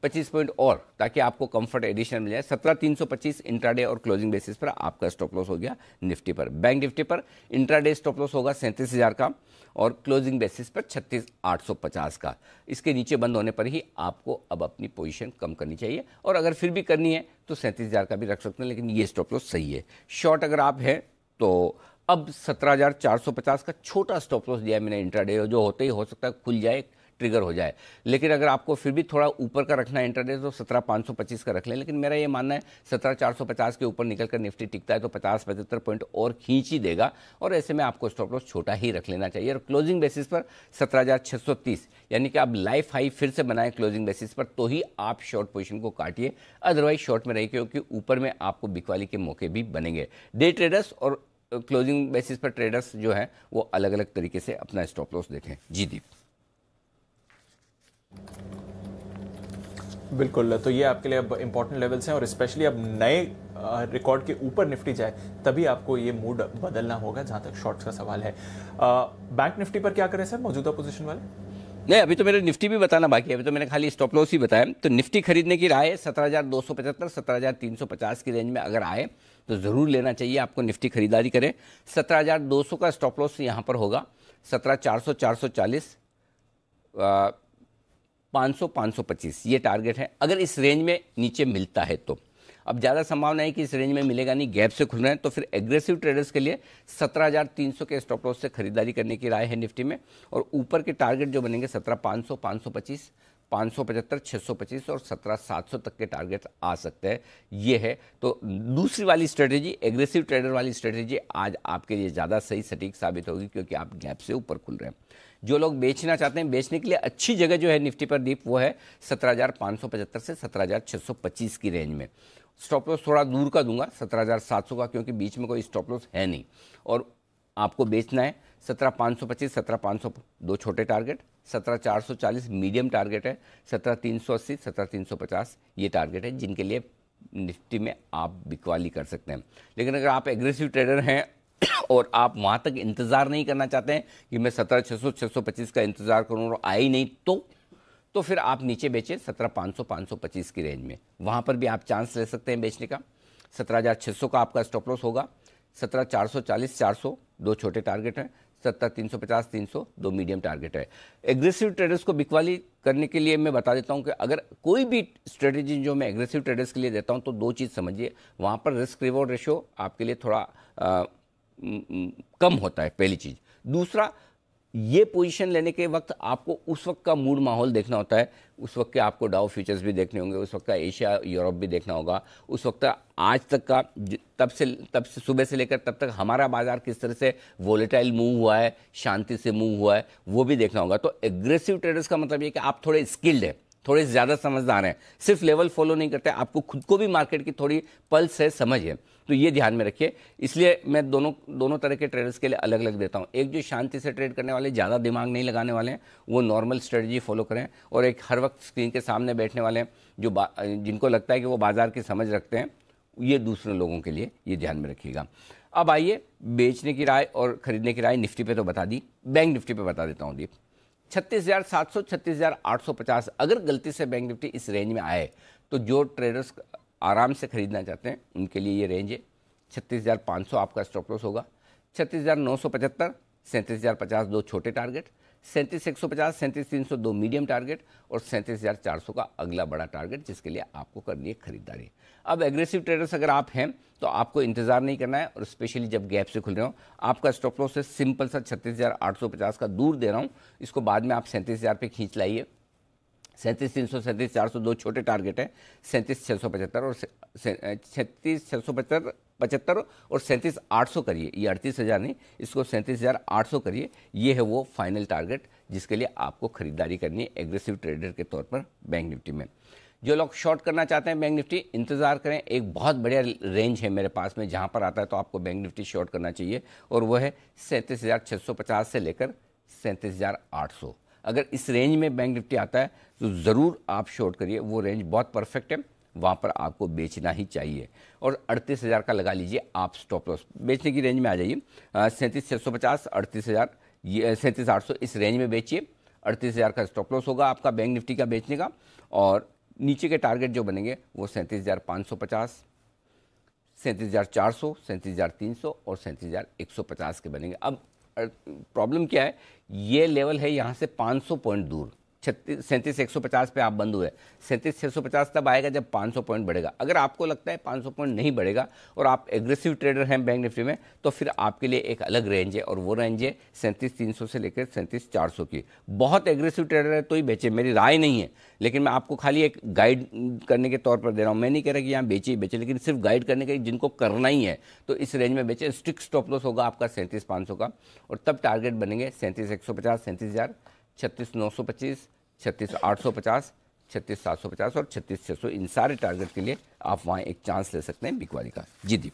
25 पॉइंट और, ताकि आपको कंफर्ट एडिशन मिल जाए। 17,325 इंट्राडे और क्लोजिंग बेसिस पर आपका स्टॉप लॉस हो गया निफ्टी पर। बैंक निफ्टी पर इंट्राडे स्टॉप लॉस होगा 37,000 का, और क्लोजिंग बेसिस पर 36,850 का। इसके नीचे बंद होने पर ही आपको अब अपनी पोजीशन कम करनी चाहिए, और अगर फिर भी करनी है तो 37,000 का भी रख सकते हैं, लेकिन ये स्टॉप लॉस सही है। शॉर्ट अगर आप है तो अब 17,450 का छोटा स्टॉप लॉस दिया है मैंने इंट्राडे, जो होते ही हो सकता है खुल जाए, ट्रिगर हो जाए। लेकिन अगर आपको फिर भी थोड़ा ऊपर का रखना है इंट्राडे, तो 17,525 का रख लें। लेकिन मेरा ये मानना है 17,450 के ऊपर निकलकर निफ्टी टिकता है तो 50-75 पॉइंट और खींच ही देगा, और ऐसे में आपको स्टॉप लॉस छोटा ही रख लेना चाहिए। और क्लोजिंग बेसिस पर 17,630, यानी कि आप लाइफ हाई फिर से बनाएं क्लोजिंग बेसिस पर, तो ही आप शॉर्ट पोजीशन को काटिए, अदरवाइज शॉर्ट में रहिए, क्योंकि ऊपर में आपको बिकवाली के मौके भी बनेंगे। डे ट्रेडर्स और क्लोजिंग बेसिस पर ट्रेडर्स जो हैं वो अलग अलग तरीके से अपना स्टॉप लॉस देखें। जी दीप। बिल्कुल, तो ये आपके लिए अब इंपॉर्टेंट लेवल्स हैं, और स्पेशली अब नए रिकॉर्ड के ऊपर निफ्टी जाए तभी आपको ये मूड बदलना होगा, जहां तक शॉर्ट्स का सवाल है। बैंक निफ्टी पर क्या करें सर, मौजूदा पोजीशन वाले? नहीं, अभी तो मेरे निफ्टी भी बताना बाकी है, अभी तो मैंने खाली स्टॉप लॉस ही बताया। तो निफ्टी खरीदने की राय है 17,275, 17,350 की रेंज में अगर आए तो ज़रूर लेना चाहिए आपको, निफ्टी खरीदारी करें। 17,200 का स्टॉप लॉस यहाँ पर होगा, 17,400, 440, 500, 525 ये टारगेट है, अगर इस रेंज में नीचे मिलता है तो। अब ज़्यादा संभावना है कि इस रेंज में मिलेगा नहीं, गैप से खुल रहे हैं, तो फिर एग्रेसिव ट्रेडर्स के लिए 17,300 के स्टॉप लॉस से खरीदारी करने की राय है निफ्टी में। और ऊपर के टारगेट जो बनेंगे 17,500, 525, 575, 625 और 17,700 तक के टारगेट आ सकते हैं। ये है तो दूसरी वाली स्ट्रेटेजी, एग्रेसिव ट्रेडर वाली स्ट्रेटेजी आज आपके लिए ज़्यादा सही सटीक साबित होगी, क्योंकि आप गैप से ऊपर खुल रहे हैं। जो लोग बेचना चाहते हैं, बेचने के लिए अच्छी जगह जो है निफ्टी पर दीप, वो है 17,575 से 17,625 की रेंज में। स्टॉप लॉस थोड़ा दूर का दूंगा 17,700 का, क्योंकि बीच में कोई स्टॉप लॉस है नहीं। और आपको बेचना है 17,525, 17,500 दो छोटे टारगेट, 17,440 मीडियम टारगेट है, 17,380, 17,350 ये टारगेट है जिनके लिए निफ्टी में आप बिकवाली कर सकते हैं। लेकिन अगर आप एग्रेसिव ट्रेडर हैं और आप वहां तक इंतजार नहीं करना चाहते हैं कि मैं 17,600, 625 का इंतजार करूं और आए ही नहीं, तो फिर आप नीचे बेचें 17,500, 525 की रेंज में। वहां पर भी आप चांस ले सकते हैं बेचने का। 17,600 का आपका स्टॉप लॉस होगा, 17,440, 400 दो छोटे टारगेट हैं, 17,350, 300 दो मीडियम टारगेट है। एग्रेसिव ट्रेडर्स को बिकवाली करने के लिए मैं बता देता हूं कि अगर कोई भी स्ट्रेटेजी जो मैं एग्रेसिव ट्रेडर्स के लिए देता हूं तो दो चीज़ समझिए, वहां पर रिस्क रिवॉर्ड रेशियो आपके लिए थोड़ा कम होता है, पहली चीज़। दूसरा, ये पोजीशन लेने के वक्त आपको उस वक्त का मूड माहौल देखना होता है। उस वक्त के आपको डाउ फ्यूचर्स भी देखने होंगे, उस वक्त का एशिया यूरोप भी देखना होगा, उस वक्त आज तक का तब से सुबह से लेकर तब तक हमारा बाजार किस तरह से वोलेटाइल मूव हुआ है, शांति से मूव हुआ है, वो भी देखना होगा। तो एग्रेसिव ट्रेडर्स का मतलब ये कि आप थोड़े स्किल्ड है, थोड़े ज़्यादा समझदार हैं, सिर्फ लेवल फॉलो नहीं करते, आपको खुद को भी मार्केट की थोड़ी पल्स है, समझ है। तो ये ध्यान में रखिए। इसलिए मैं दोनों तरह के ट्रेडर्स के लिए अलग अलग देता हूँ। एक जो शांति से ट्रेड करने वाले, ज़्यादा दिमाग नहीं लगाने वाले हैं, वो नॉर्मल स्ट्रेटजी फॉलो करें। और एक हर वक्त स्क्रीन के सामने बैठने वाले हैं, जिनको लगता है कि वो बाजार की समझ रखते हैं, ये दूसरे लोगों के लिए ये ध्यान में रखिएगा। अब आइए बेचने की राय और खरीदने की राय निफ्टी पे तो बता दी, बैंक निफ्टी पे बता देता हूँ दीप। 36,700, 36,850 अगर गलती से बैंक निफ्टी इस रेंज में आए तो जो ट्रेडर्स आराम से खरीदना चाहते हैं उनके लिए ये रेंज है। 36,500 आपका स्टॉप लॉस होगा, 36,975, 37,050 दो छोटे टारगेट, 37,150, 37,300 दो मीडियम टारगेट और 37,400 का अगला बड़ा टारगेट, जिसके लिए आपको करनी है खरीदारी। अब एग्रेसिव ट्रेडर्स अगर आप हैं तो आपको इंतजार नहीं करना है, और स्पेशली जब गैप से खुल रहे हो। आपका स्टॉप लॉस है सिंपल सा 36,850 का, दूर दे रहा हूँ, इसको बाद में आप 37,000 पे खींच लाइए। 37,300, 37,400 दो छोटे टारगेट है, 37,675 और 36,675 और 37,800 करिए। ये 38,000 नहीं, इसको 37,800 करिए। ये है वो फाइनल टारगेट जिसके लिए आपको खरीदारी करनी है एग्रेसिव ट्रेडर के तौर पर बैंक निफ्टी में। जो लोग शॉर्ट करना चाहते हैं बैंक निफ्टी, इंतजार करें। एक बहुत बढ़िया रेंज है मेरे पास में, जहां पर आता है तो आपको बैंक निफ्टी शॉर्ट करना चाहिए, और वो है 37,650 से लेकर 37,800। अगर इस रेंज में बैंक निफ्टी आता है तो ज़रूर आप शॉर्ट करिए, वो रेंज बहुत परफेक्ट है, वहाँ पर आपको बेचना ही चाहिए। और 38,000 का लगा लीजिए आप स्टॉप लॉस, बेचने की रेंज में आ जाइए। 37,650, 38,000, ये 37,800 इस रेंज में बेचिए। 38,000 का स्टॉप लॉस होगा आपका बैंक निफ्टी का बेचने का, और नीचे के टारगेट जो बनेंगे वो 37,550, 37,400, 37,300 और 37,150 के बनेंगे। अब प्रॉब्लम क्या है, ये लेवल है यहाँ से 500 पॉइंट दूर, 37,150 पे आप बंद हुए। 37,650 तब आएगा जब 500 पॉइंट बढ़ेगा। अगर आपको लगता है 500 पॉइंट नहीं बढ़ेगा और आप एग्रेसिव ट्रेडर हैं बैंक निफ्टी में, तो फिर आपके लिए एक अलग रेंज है, और वो रेंज है 37,300 से लेकर 37,400 की। बहुत एग्रेसिव ट्रेडर है तो ही बेचे, मेरी राय नहीं है, लेकिन मैं आपको खाली एक गाइड करने के तौर पर दे रहा हूँ। मैं नहीं कह रहा कि यहाँ बेचे ही बेचे, लेकिन सिर्फ गाइड करने के, जिनको करना ही है तो इस रेंज में बेचे। स्ट्रिक्ट स्टॉप लॉस होगा आपका 37,500 का, और तब टारगेट बनेंगे 37,150, 37,000, 36,925, 36,850, 36,750 और 36,600। इन सारे टारगेट के लिए आप वहां एक चांस ले सकते हैं बिकवाली का। जी दीप।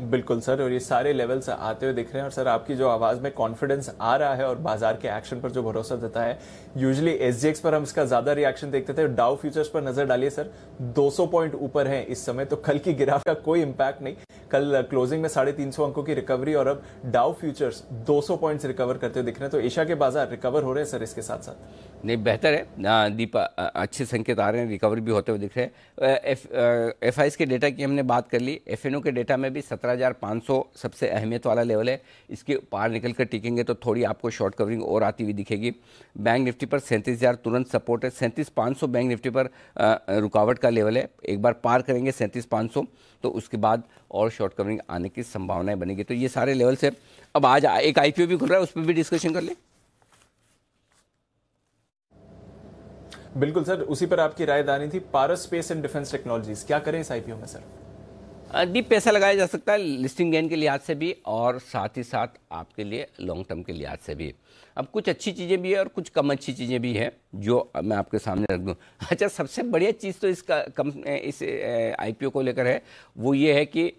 बिल्कुल सर, और ये सारे लेवल्स आते हुए दिख रहे हैं। और सर, आपकी जो आवाज में कॉन्फिडेंस आ रहा है और बाजार के एक्शन पर जो भरोसा देता है, यूजुअली एसजीएक्स पर हम इसका ज्यादा रिएक्शन देखते थे। डाउ फ्यूचर्स पर नजर डालिए सर, 200 पॉइंट ऊपर है इस समय, तो कल की गिरावट का कोई इंपैक्ट नहीं। कल क्लोजिंग में 350 अंकों की रिकवरी, और अब डाउ फ्यूचर्स 200 पॉइंट्स रिकवर करते हुए दिख रहे हैं। तो एशिया के बाजार रिकवर हो रहे हैं सर इसके साथ साथ। नहीं, बेहतर है दीपा, अच्छे संकेत आ रहे हैं, रिकवरी भी होते हुए दिख रहे हैं। एफआईएस के डेटा की हमने बात कर ली। एफएनओ के डेटा में भी 17,500 सबसे अहमियत वाला लेवल है, इसके पार निकल कर टिकेंगे तो थोड़ी आपको शॉर्ट कवरिंग और आती हुई दिखेगी। बैंक निफ्टी पर 37,000 तुरंत सपोर्ट है। 37,500 बैंक निफ्टी पर रुकावट का लेवल है। एक बार पार करेंगे 37,500 तो उसके बाद और शॉर्ट कवरिंग आने की संभावनाएं बनेगी। तो ये सारे लेवल्स है। अब आज एक आईपीओ भी खुल रहा है, उस पर भी डिस्कशन कर लें। बिल्कुल सर, उसी पर आपकी राय दानी थी। पारस स्पेस एंड डिफेंस टेक्नोलॉजीज, क्या करें इस आईपीओ में सर? डीप पैसा लगाया जा सकता है लिस्टिंग गेन के लिहाज से भी, और साथ ही साथ आपके लिए लॉन्ग टर्म के लिहाज से भी। अब कुछ अच्छी चीज़ें भी है और कुछ कम अच्छी चीज़ें भी हैं जो मैं आपके सामने रख दूं। अच्छा, सबसे बढ़िया चीज़ तो इसका इस आईपीओ को लेकर है, वो ये है कि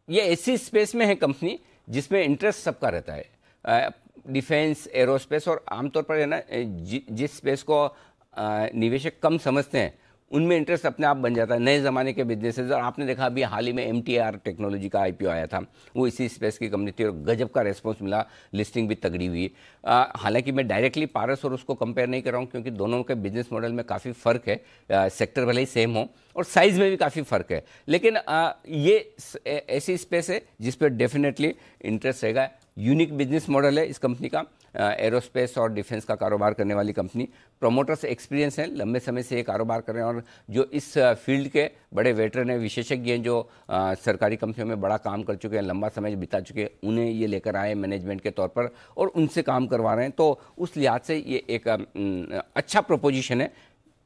ये ऐसी स्पेस में है कंपनी जिसमें इंटरेस्ट सबका रहता है, डिफेंस, एरोस्पेस, और आमतौर पर है ना जिस स्पेस को निवेशक कम समझते हैं उनमें इंटरेस्ट अपने आप बन जाता है। नए ज़माने के बिजनेसेस, और आपने देखा अभी हाल ही में MTR टेक्नोलॉजी का आईपीओ आया था, वो इसी स्पेस की कंपनी थी और गजब का रेस्पॉन्स मिला, लिस्टिंग भी तगड़ी हुई। हालांकि मैं डायरेक्टली पारस और उसको कंपेयर नहीं कर रहा हूँ क्योंकि दोनों के बिजनेस मॉडल में काफ़ी फ़र्क है, सेक्टर भले ही सेम हो और साइज़ में भी काफ़ी फ़र्क है, लेकिन ये ऐसी स्पेस है जिस पर डेफिनेटली इंटरेस्ट रहेगा। यूनिक बिजनेस मॉडल है इस कंपनी का, एरोस्पेस और डिफेंस का कारोबार करने वाली कंपनी। प्रोमोटर्स एक्सपीरियंस हैं, लंबे समय से ये कारोबार कर रहे हैं, और जो इस फील्ड के बड़े वेटरन हैं, विशेषज्ञ हैं, जो सरकारी कंपनियों में बड़ा काम कर चुके हैं, लंबा समय बिता चुके हैं, उन्हें ये लेकर आए मैनेजमेंट के तौर पर और उनसे काम करवा रहे हैं। तो उस लिहाज से ये एक अच्छा प्रोपोजिशन है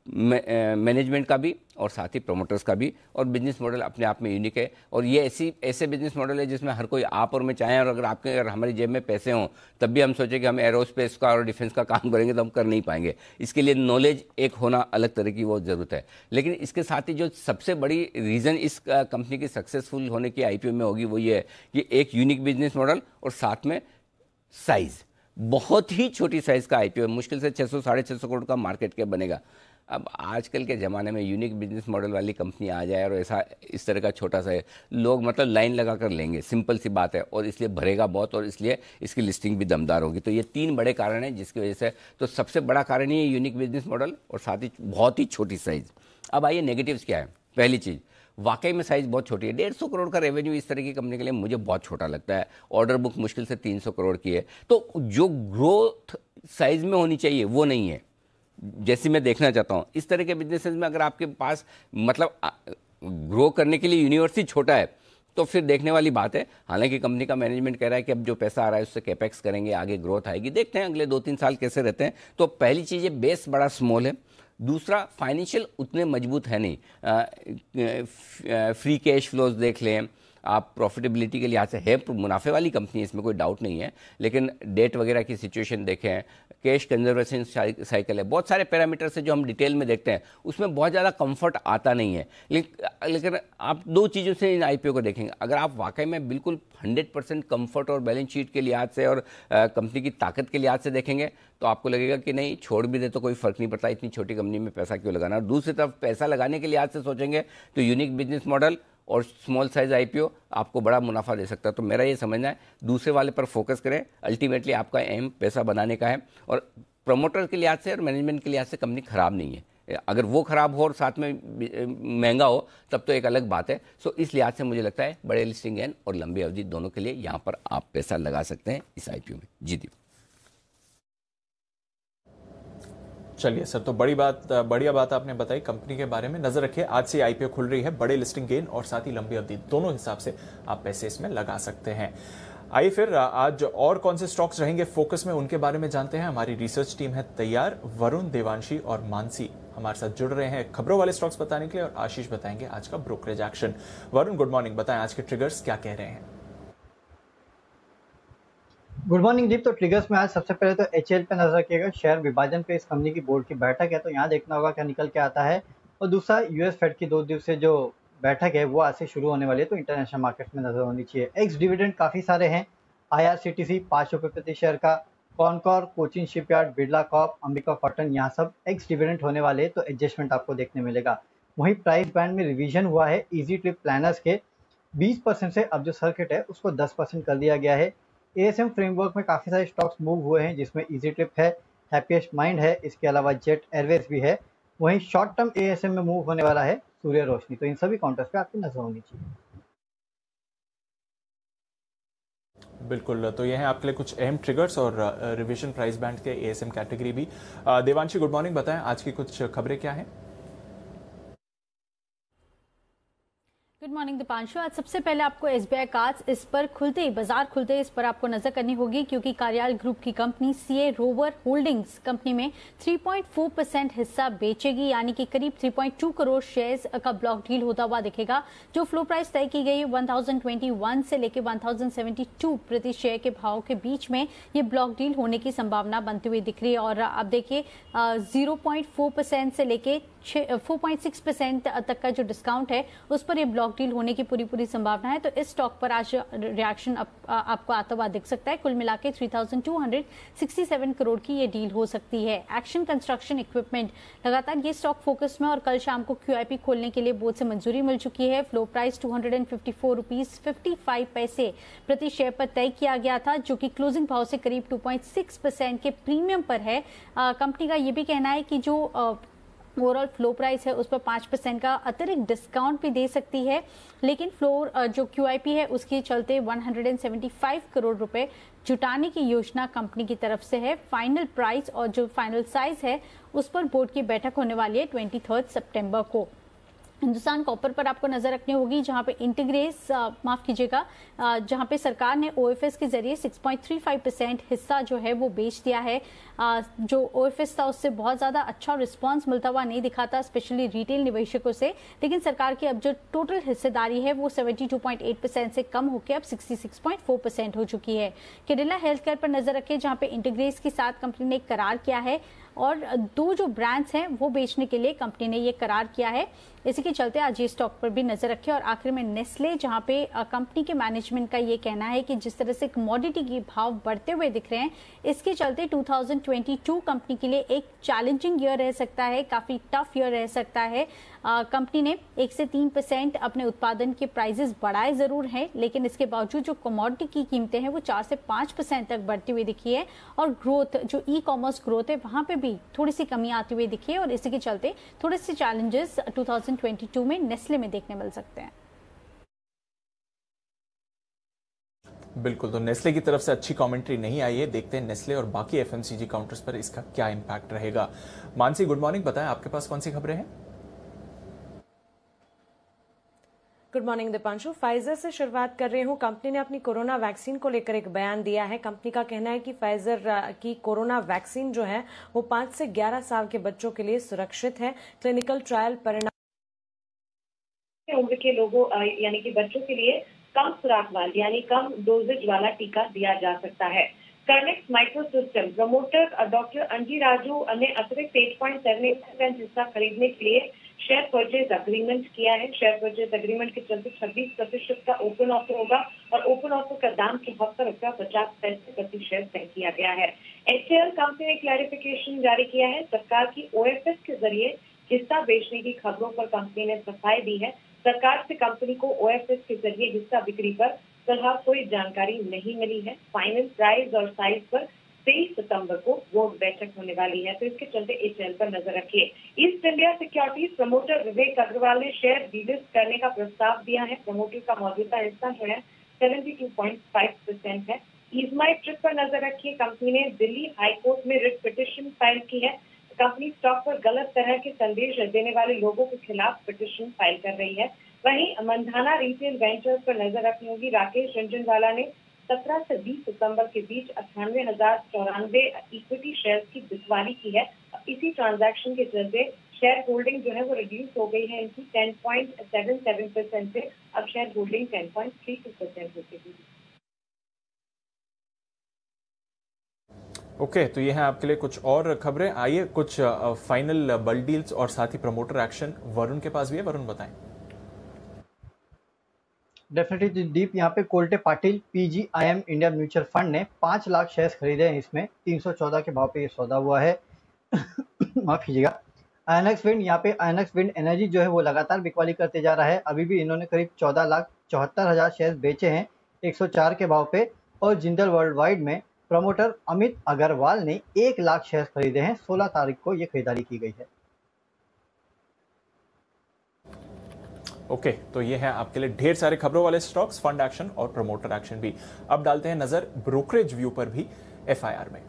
मैनेजमेंट का भी और साथ ही प्रोमोटर्स का भी, और बिजनेस मॉडल अपने आप में यूनिक है। और ये ऐसे बिजनेस मॉडल है जिसमें हर कोई आप और मैं चाहें, और अगर हमारी जेब में पैसे हों तब भी हम सोचें कि हम एरोस्पेस का और डिफेंस का काम करेंगे तो हम कर नहीं पाएंगे। इसके लिए नॉलेज एक होना अलग तरह की वो ज़रूरत है। लेकिन इसके साथ ही जो सबसे बड़ी रीज़न इस कंपनी की सक्सेसफुल होने की आईपीओ में होगी वो ये है कि एक यूनिक बिजनेस मॉडल और साथ में साइज़, बहुत ही छोटी साइज़ का आईपीओ, मुश्किल से 600-650 करोड़ का मार्केट कैप बनेगा। अब आजकल के ज़माने में यूनिक बिजनेस मॉडल वाली कंपनी आ जाए और ऐसा इस तरह का छोटा सा है, लोग मतलब लाइन लगा कर लेंगे, सिंपल सी बात है, और इसलिए भरेगा बहुत, और इसलिए इसकी लिस्टिंग भी दमदार होगी। तो ये 3 बड़े कारण हैं जिसकी वजह से, तो सबसे बड़ा कारण ये यूनिक बिजनेस मॉडल और साथ ही बहुत ही छोटी साइज़। अब आइए नेगेटिव्स क्या है। पहली चीज़, वाकई में साइज़ बहुत छोटी है। 150 करोड़ का रेवेन्यू इस तरह की कंपनी के लिए मुझे बहुत छोटा लगता है। ऑर्डर बुक मुश्किल से 300 करोड़ की है, तो जो ग्रोथ साइज़ में होनी चाहिए वो नहीं है जैसी मैं देखना चाहता हूँ। इस तरह के बिजनेसेस में अगर आपके पास मतलब ग्रो करने के लिए यूनिवर्स ही छोटा है तो फिर देखने वाली बात है। हालांकि कंपनी का मैनेजमेंट कह रहा है कि अब जो पैसा आ रहा है उससे कैपेक्स करेंगे, आगे ग्रोथ आएगी, देखते हैं अगले 2-3 साल कैसे रहते हैं। तो पहली चीज़, बेस बड़ा स्मॉल है। दूसरा, फाइनेंशियल उतने मजबूत है नहीं, फ्री कैश फ्लोज देख लें आप, प्रॉफिटेबिलिटी के लिहाज से है मुनाफे वाली कंपनी है, इसमें कोई डाउट नहीं है, लेकिन डेट वगैरह की सिचुएशन देखें, कैश कंजर्वेशन साइकिल है, बहुत सारे पैरामीटर्स है जो हम डिटेल में देखते हैं, उसमें बहुत ज़्यादा कंफर्ट आता नहीं है। लेकिन आप 2 चीज़ों से इन आईपीओ को देखेंगे। अगर आप वाकई में बिल्कुल 100% कंफर्ट और बैलेंस शीट के लिहाज से और कंपनी की ताकत के लिहाज से देखेंगे तो आपको लगेगा कि नहीं, छोड़ भी दे तो कोई फ़र्क नहीं पड़ता, इतनी छोटी कंपनी में पैसा क्यों लगाना। और दूसरी तरफ पैसा लगाने के लिहाज से सोचेंगे तो यूनिक बिजनेस मॉडल और स्मॉल साइज आईपीओ आपको बड़ा मुनाफा दे सकता है। तो मेरा ये समझना है दूसरे वाले पर फोकस करें, अल्टीमेटली आपका एम पैसा बनाने का है। और प्रमोटर के लिहाज से और मैनेजमेंट के लिहाज से कंपनी खराब नहीं है। अगर वो खराब हो और साथ में महंगा हो तब तो एक अलग बात है। सो इस लिहाज से मुझे लगता है बड़े लिस्टिंग गेन और लंबी अवधि दोनों के लिए यहाँ पर आप पैसा लगा सकते हैं इस आईपीओ में। जी दी। चलिए सर, तो बढ़िया बात आपने बताई कंपनी के बारे में। नजर रखिए, आज से आईपीओ खुल रही है, बड़े लिस्टिंग गेन और साथ ही लंबी अवधि दोनों हिसाब से आप पैसे इसमें लगा सकते हैं। आइए फिर आज और कौन से स्टॉक्स रहेंगे फोकस में, उनके बारे में जानते हैं। हमारी रिसर्च टीम है तैयार। वरुण, देवांशी और मानसी हमारे साथ जुड़ रहे हैं खबरों वाले स्टॉक्स बताने के लिए, और आशीष बताएंगे आज का brokerage action. Varun, good morning, बताएं आज के ट्रिगर्स क्या कह रहे हैं। गुड मॉर्निंग दीप। तो ट्रिगर्स में आज सबसे पहले तो HL पे नजर रखिएगा। शेयर विभाजन पे इस कंपनी की बोर्ड की बैठक है, तो यहाँ देखना होगा क्या निकल के आता है। और दूसरा, यूएस फेड की 2 दिवसीय जो बैठक है वो आज से शुरू होने वाली है, तो इंटरनेशनल मार्केट में नजर होनी चाहिए। एक्स डिविडेंड काफी सारे हैं। IRCTC 5 रुपये प्रति शेयर का, Concor, Cochin shipyard, Birla Corp, Ambika cotton, यहाँ सब एक्स डिविडेंड होने वाले, तो एडजस्टमेंट आपको देखने मिलेगा। वहीं प्राइस बैंड में रिवीजन हुआ है। इजी ट्रिप प्लानर्स के 20% से अब जो सर्किट है उसको 10% कर दिया गया है। ASM फ्रेमवर्क में काफ़ी सारे स्टॉक्स मूव हुए हैं, जिसमें इजी ट्रिप है, हैप्पीएस्ट माइंड है, इसके अलावा जेट एयरवेज भी है। वहीं शॉर्ट टर्म ASM में मूव होने वाला है सूर्य रोशनी। तो इन सभी काउंटर्स पे आपकी नजर होनी चाहिए। बिल्कुल, तो ये हैं आपके लिए कुछ अहम ट्रिगर्स और रिवीजन प्राइस बैंड के ASM कैटेगरी भी। देवांशी, गुड मॉर्निंग, बताएं आज की कुछ खबरें क्या हैं। Good morning Deepanshu. आज सबसे पहले आपको एसबीआई कार्ड्स इस पर बाजार खुलते ही इस पर आपको नजर करनी होगी, क्योंकि कार्याल ग्रुप की company CA rover holdings company में 3.4% हिस्सा बेचेगी, यानी कि करीब 3.2 करोड़ शेयर्स का ब्लॉक डील होता हुआ दिखेगा। जो फ्लो प्राइस तय की गई 1021 से लेकर 1072 प्रति शेयर के भाव के बीच में ये ब्लॉक डील होने की संभावना बनती हुई दिख रही है। और आप देखिए 0.4% से लेके 4.6% तक का जो डिस्काउंट है उस पर ये ब्लॉक डील होने की पूरी संभावना है। तो इस स्टॉक पर आज रिएक्शन आपको आता हुआ दिख सकता है। कुल मिला के 3267 करोड़ की ये डील हो सकती है। एक्शन कंस्ट्रक्शन इक्विपमेंट लगातार ये स्टॉक फोकस में, और कल शाम को QIP खोलने के लिए बोर्ड से मंजूरी मिल चुकी है। फ्लो प्राइस 254 रुपीज 55 पैसे प्रति शेयर पर तय किया गया था, जो कि क्लोजिंग भाव से करीब 2.6% के प्रीमियम पर है। कंपनी का ये भी कहना है कि जो ओवरऑल फ्लो प्राइस है उस पर 5% का अतिरिक्त डिस्काउंट भी दे सकती है, लेकिन फ्लोर जो QIP है उसके चलते 175 करोड़ रुपए जुटाने की योजना कंपनी की तरफ से है। फाइनल प्राइस और जो फाइनल साइज है उस पर बोर्ड की बैठक होने वाली है 23 सितंबर को। हिंदुस्तान कॉपर पर आपको नजर रखनी होगी, जहां पे इंटीग्रेस माफ कीजिएगा, जहां पे सरकार ने OFS के जरिए 6.35% हिस्सा जो है वो बेच दिया है। जो OFS था उससे बहुत ज्यादा अच्छा रिस्पांस मिलता हुआ नहीं दिखा था, स्पेशली रिटेल निवेशकों से, लेकिन सरकार की अब जो टोटल हिस्सेदारी है वो 72.8% से कम होकर अब 66.4% हो चुकी है। कैडिला हेल्थ केयर पर नजर रखें, जहां पे इंटीग्रेस के साथ कंपनी ने एक करार किया है और 2 जो ब्रांड्स हैं वो बेचने के लिए कंपनी ने ये करार किया है। इसी के चलते आज ये स्टॉक पर भी नजर रखें। और आखिर में नेस्ले, जहां पे कंपनी के मैनेजमेंट का ये कहना है कि जिस तरह से कमोडिटी के भाव बढ़ते हुए दिख रहे हैं, इसके चलते 2022 कंपनी के लिए एक चैलेंजिंग ईयर रह सकता है, काफी टफ ईयर रह सकता है। कंपनी ने 1 से 3% अपने उत्पादन के प्राइसेस बढ़ाए जरूर हैं, लेकिन इसके बावजूद जो कमोडिटी की कीमतें हैं वो 4 से 5% तक बढ़ती हुई दिखी है। और ग्रोथ, जो ई-कॉमर्स ग्रोथ है, वहां पे भी थोड़ी सी कमी आती हुई दिखी है, और इसी के चलते थोड़े से चैलेंजेस 2022 में नेस्ले में देखने मिल सकते हैं। बिल्कुल, तो नेस्ले की तरफ से अच्छी कमेंट्री नहीं आई है। देखते हैं नेस्ले और बाकी FMCG काउंटर्स पर इसका क्या इंपैक्ट रहेगा। मानसी, गुड मॉर्निंग, बताएं आपके पास कौन सी खबरें हैं? Good morning Deepanshu. फाइजर से शुरुआत कर रही हूं। कंपनी ने अपनी कोरोना वैक्सीन को लेकर एक बयान दिया है। कंपनी का कहना है कि फाइजर की कोरोना वैक्सीन जो है वो 5 से 11 साल के बच्चों के लिए सुरक्षित है। क्लिनिकल ट्रायल परिणाम उम्र के लोगों यानी कि बच्चों के लिए कम खुराक वाला यानी कम डोजेज वाला टीका दिया जा सकता है। कर्नेक्स माइक्रो सिस्टम प्रमोटर डॉक्टर अंजी राजू ने अतिरिक्त 8.78% हिस्सा खरीदने के लिए शेयर परचेज एग्रीमेंट किया है। शेयर परचेज एग्रीमेंट के चलते 26% का ओपन ऑफर होगा और ओपन ऑफर का दाम 74 रुपया 50 पैसे प्रति शेयर तय किया गया है। HCL कंपनी ने क्लैरिफिकेशन जारी किया है। सरकार की OFS के जरिए हिस्सा बेचने की खबरों पर कंपनी ने सफाई दी है। सरकार से कंपनी को OFS के जरिए हिस्सा बिक्री पर फिलहाल कोई जानकारी नहीं मिली है। फाइनल प्राइस और साइज पर 23 सितंबर को बोर्ड बैठक होने वाली है, तो इसके चलते HCL पर नजर रखिए। ईस्ट इंडिया सिक्योरिटीज प्रमोटर विवेक अग्रवाल ने शेयर डिलिस्ट करने का प्रस्ताव दिया है। प्रमोटर का मौजूदा हिस्सा जो है 72.5% है। ईजमाई ट्रिप पर नजर रखिए। कंपनी ने दिल्ली हाईकोर्ट में रिट पिटिशन फाइल की है। कंपनी स्टॉक पर गलत तरह के संदेश देने वाले लोगों के खिलाफ पिटिशन फाइल कर रही है। वहीं मंधाना रिटेल वेंचर्स पर नजर रखनी होगी। राकेश झुनझुनवाला ने 17 से 20 सितंबर के बीच 98,094 इक्विटी शेयर्स की बिकवाली की है। इसी ट्रांजैक्शन के चलते शेयर होल्डिंग जो है वो रिड्यूस हो गई है इनकी 10.77% से अब शेयर होल्डिंग 10.32% हो चुकी है। ओके, तो ये है आपके लिए कुछ और खबरें। आइए कुछ फाइनल बल डील्स और साथ ही प्रमोटर एक्शन वरुण के पास भी है। वरुण, बताएं। डेफिनेटली दीप, यहाँ पे Kolte Patil PGIM India mutual fund ने 5 लाख शेयर्स खरीदे हैं। इसमें 314 के भाव पे ये सौदा हुआ है। माफ कीजिएगा। आयनक्स विंड, यहाँ पे आयनक्स विंड एनर्जी जो है वो लगातार बिकवाली करते जा रहा है। अभी भी इन्होंने करीब 14,74,000 शेयर्स बेचे हैं 104 के भाव पे। और जिंदल वर्ल्ड वाइड में प्रमोटर अमित अग्रवाल ने 1 लाख शेयर्स खरीदे हैं। 16 तारीख को ये खरीदारी की गई है। ओके, तो ये है आपके लिए ढेर सारे खबरों वाले स्टॉक्स, फंड एक्शन और प्रमोटर एक्शन भी। अब डालते हैं नजर ब्रोकरेज व्यू पर भी FIR में।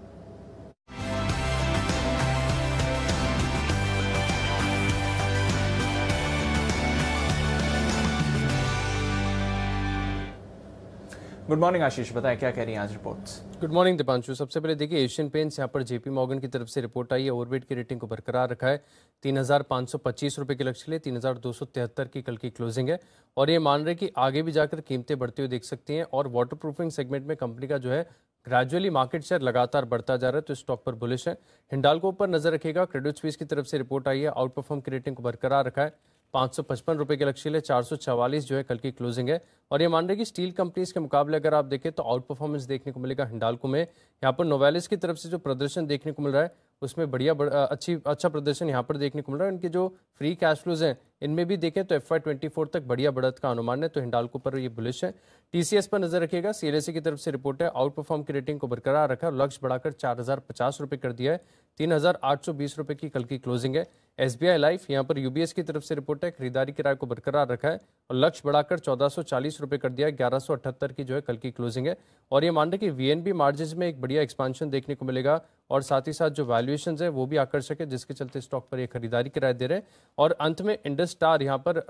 गुड मॉर्निंग आशीष, बताएं क्या कह रही हैं आज रिपोर्ट्स? Good morning Deepanshu. सबसे पहले देखिए एशियन पेंट्स यहाँ पर जेपी मॉर्गन की तरफ से रिपोर्ट आई है। ओवरवेट की रेटिंग को बरकरार रखा है। 3,525 रुपये के लक्ष्य के लिए 3,273 की कल की क्लोजिंग है और ये मान रहे कि आगे भी जाकर कीमतें बढ़ती हुई देख सकती हैं। और वाटर प्रूफिंग सेगमेंट में कंपनी का जो है ग्रेजुअली मार्केट शेयर लगातार बढ़ता जा रहा है, तो स्टॉक पर बुलिश है। हिंडाल्को पर नजर रखिएगा। क्रेडिट स्विस की तरफ से रिपोर्ट आई है। आउट परफॉर्म की रेटिंग को बरकरार रखा है। 555 रुपये के लक्ष्य के लिए 444 जो है कल की क्लोजिंग है। और ये मान रहे कि स्टील कंपनीज के मुकाबले अगर आप देखें तो आउट परफॉर्मेंस देखने को मिलेगा हिंडाल्को में। यहाँ पर नोवेलिस की तरफ से जो प्रदर्शन देखने को मिल रहा है उसमें अच्छा प्रदर्शन यहाँ पर देखने को मिल रहा है। इनके जो फ्री कैश फ्लोज हैं इनमें भी देखें तो FY24 तक बढ़िया बढ़त का अनुमान है, तो हिंडाल्को पर ये बुलिश है। TCS पर नजर रखिएगा। CLSA की तरफ से रिपोर्ट है। आउट परफॉर्म की रेटिंग को बरकरार रखा और लक्ष्य बढ़ाकर 4,050 रुपये कर दिया है। 3,820 रुपये की कल की क्लोजिंग है। SBI लाइफ यहाँ पर UBS की तरफ से रिपोर्ट है। खरीदारी किराए को बरकरार रखा है और लक्ष्य बढ़ाकर 1,440 रुपये कर दिया है। 1,178 की जो है कल की क्लोजिंग है। और ये मान रहे कि VNB मार्जिन में एक बढ़िया एक्सपांशन देखने को मिलेगा और साथ ही साथ जो वैल्यूएशन है वो भी आकर्षक है, जिसके चलते स्टॉक पर ये खरीदारी किराए दे रहे हैं। और अंत में इंडस स्टार यहाँ पर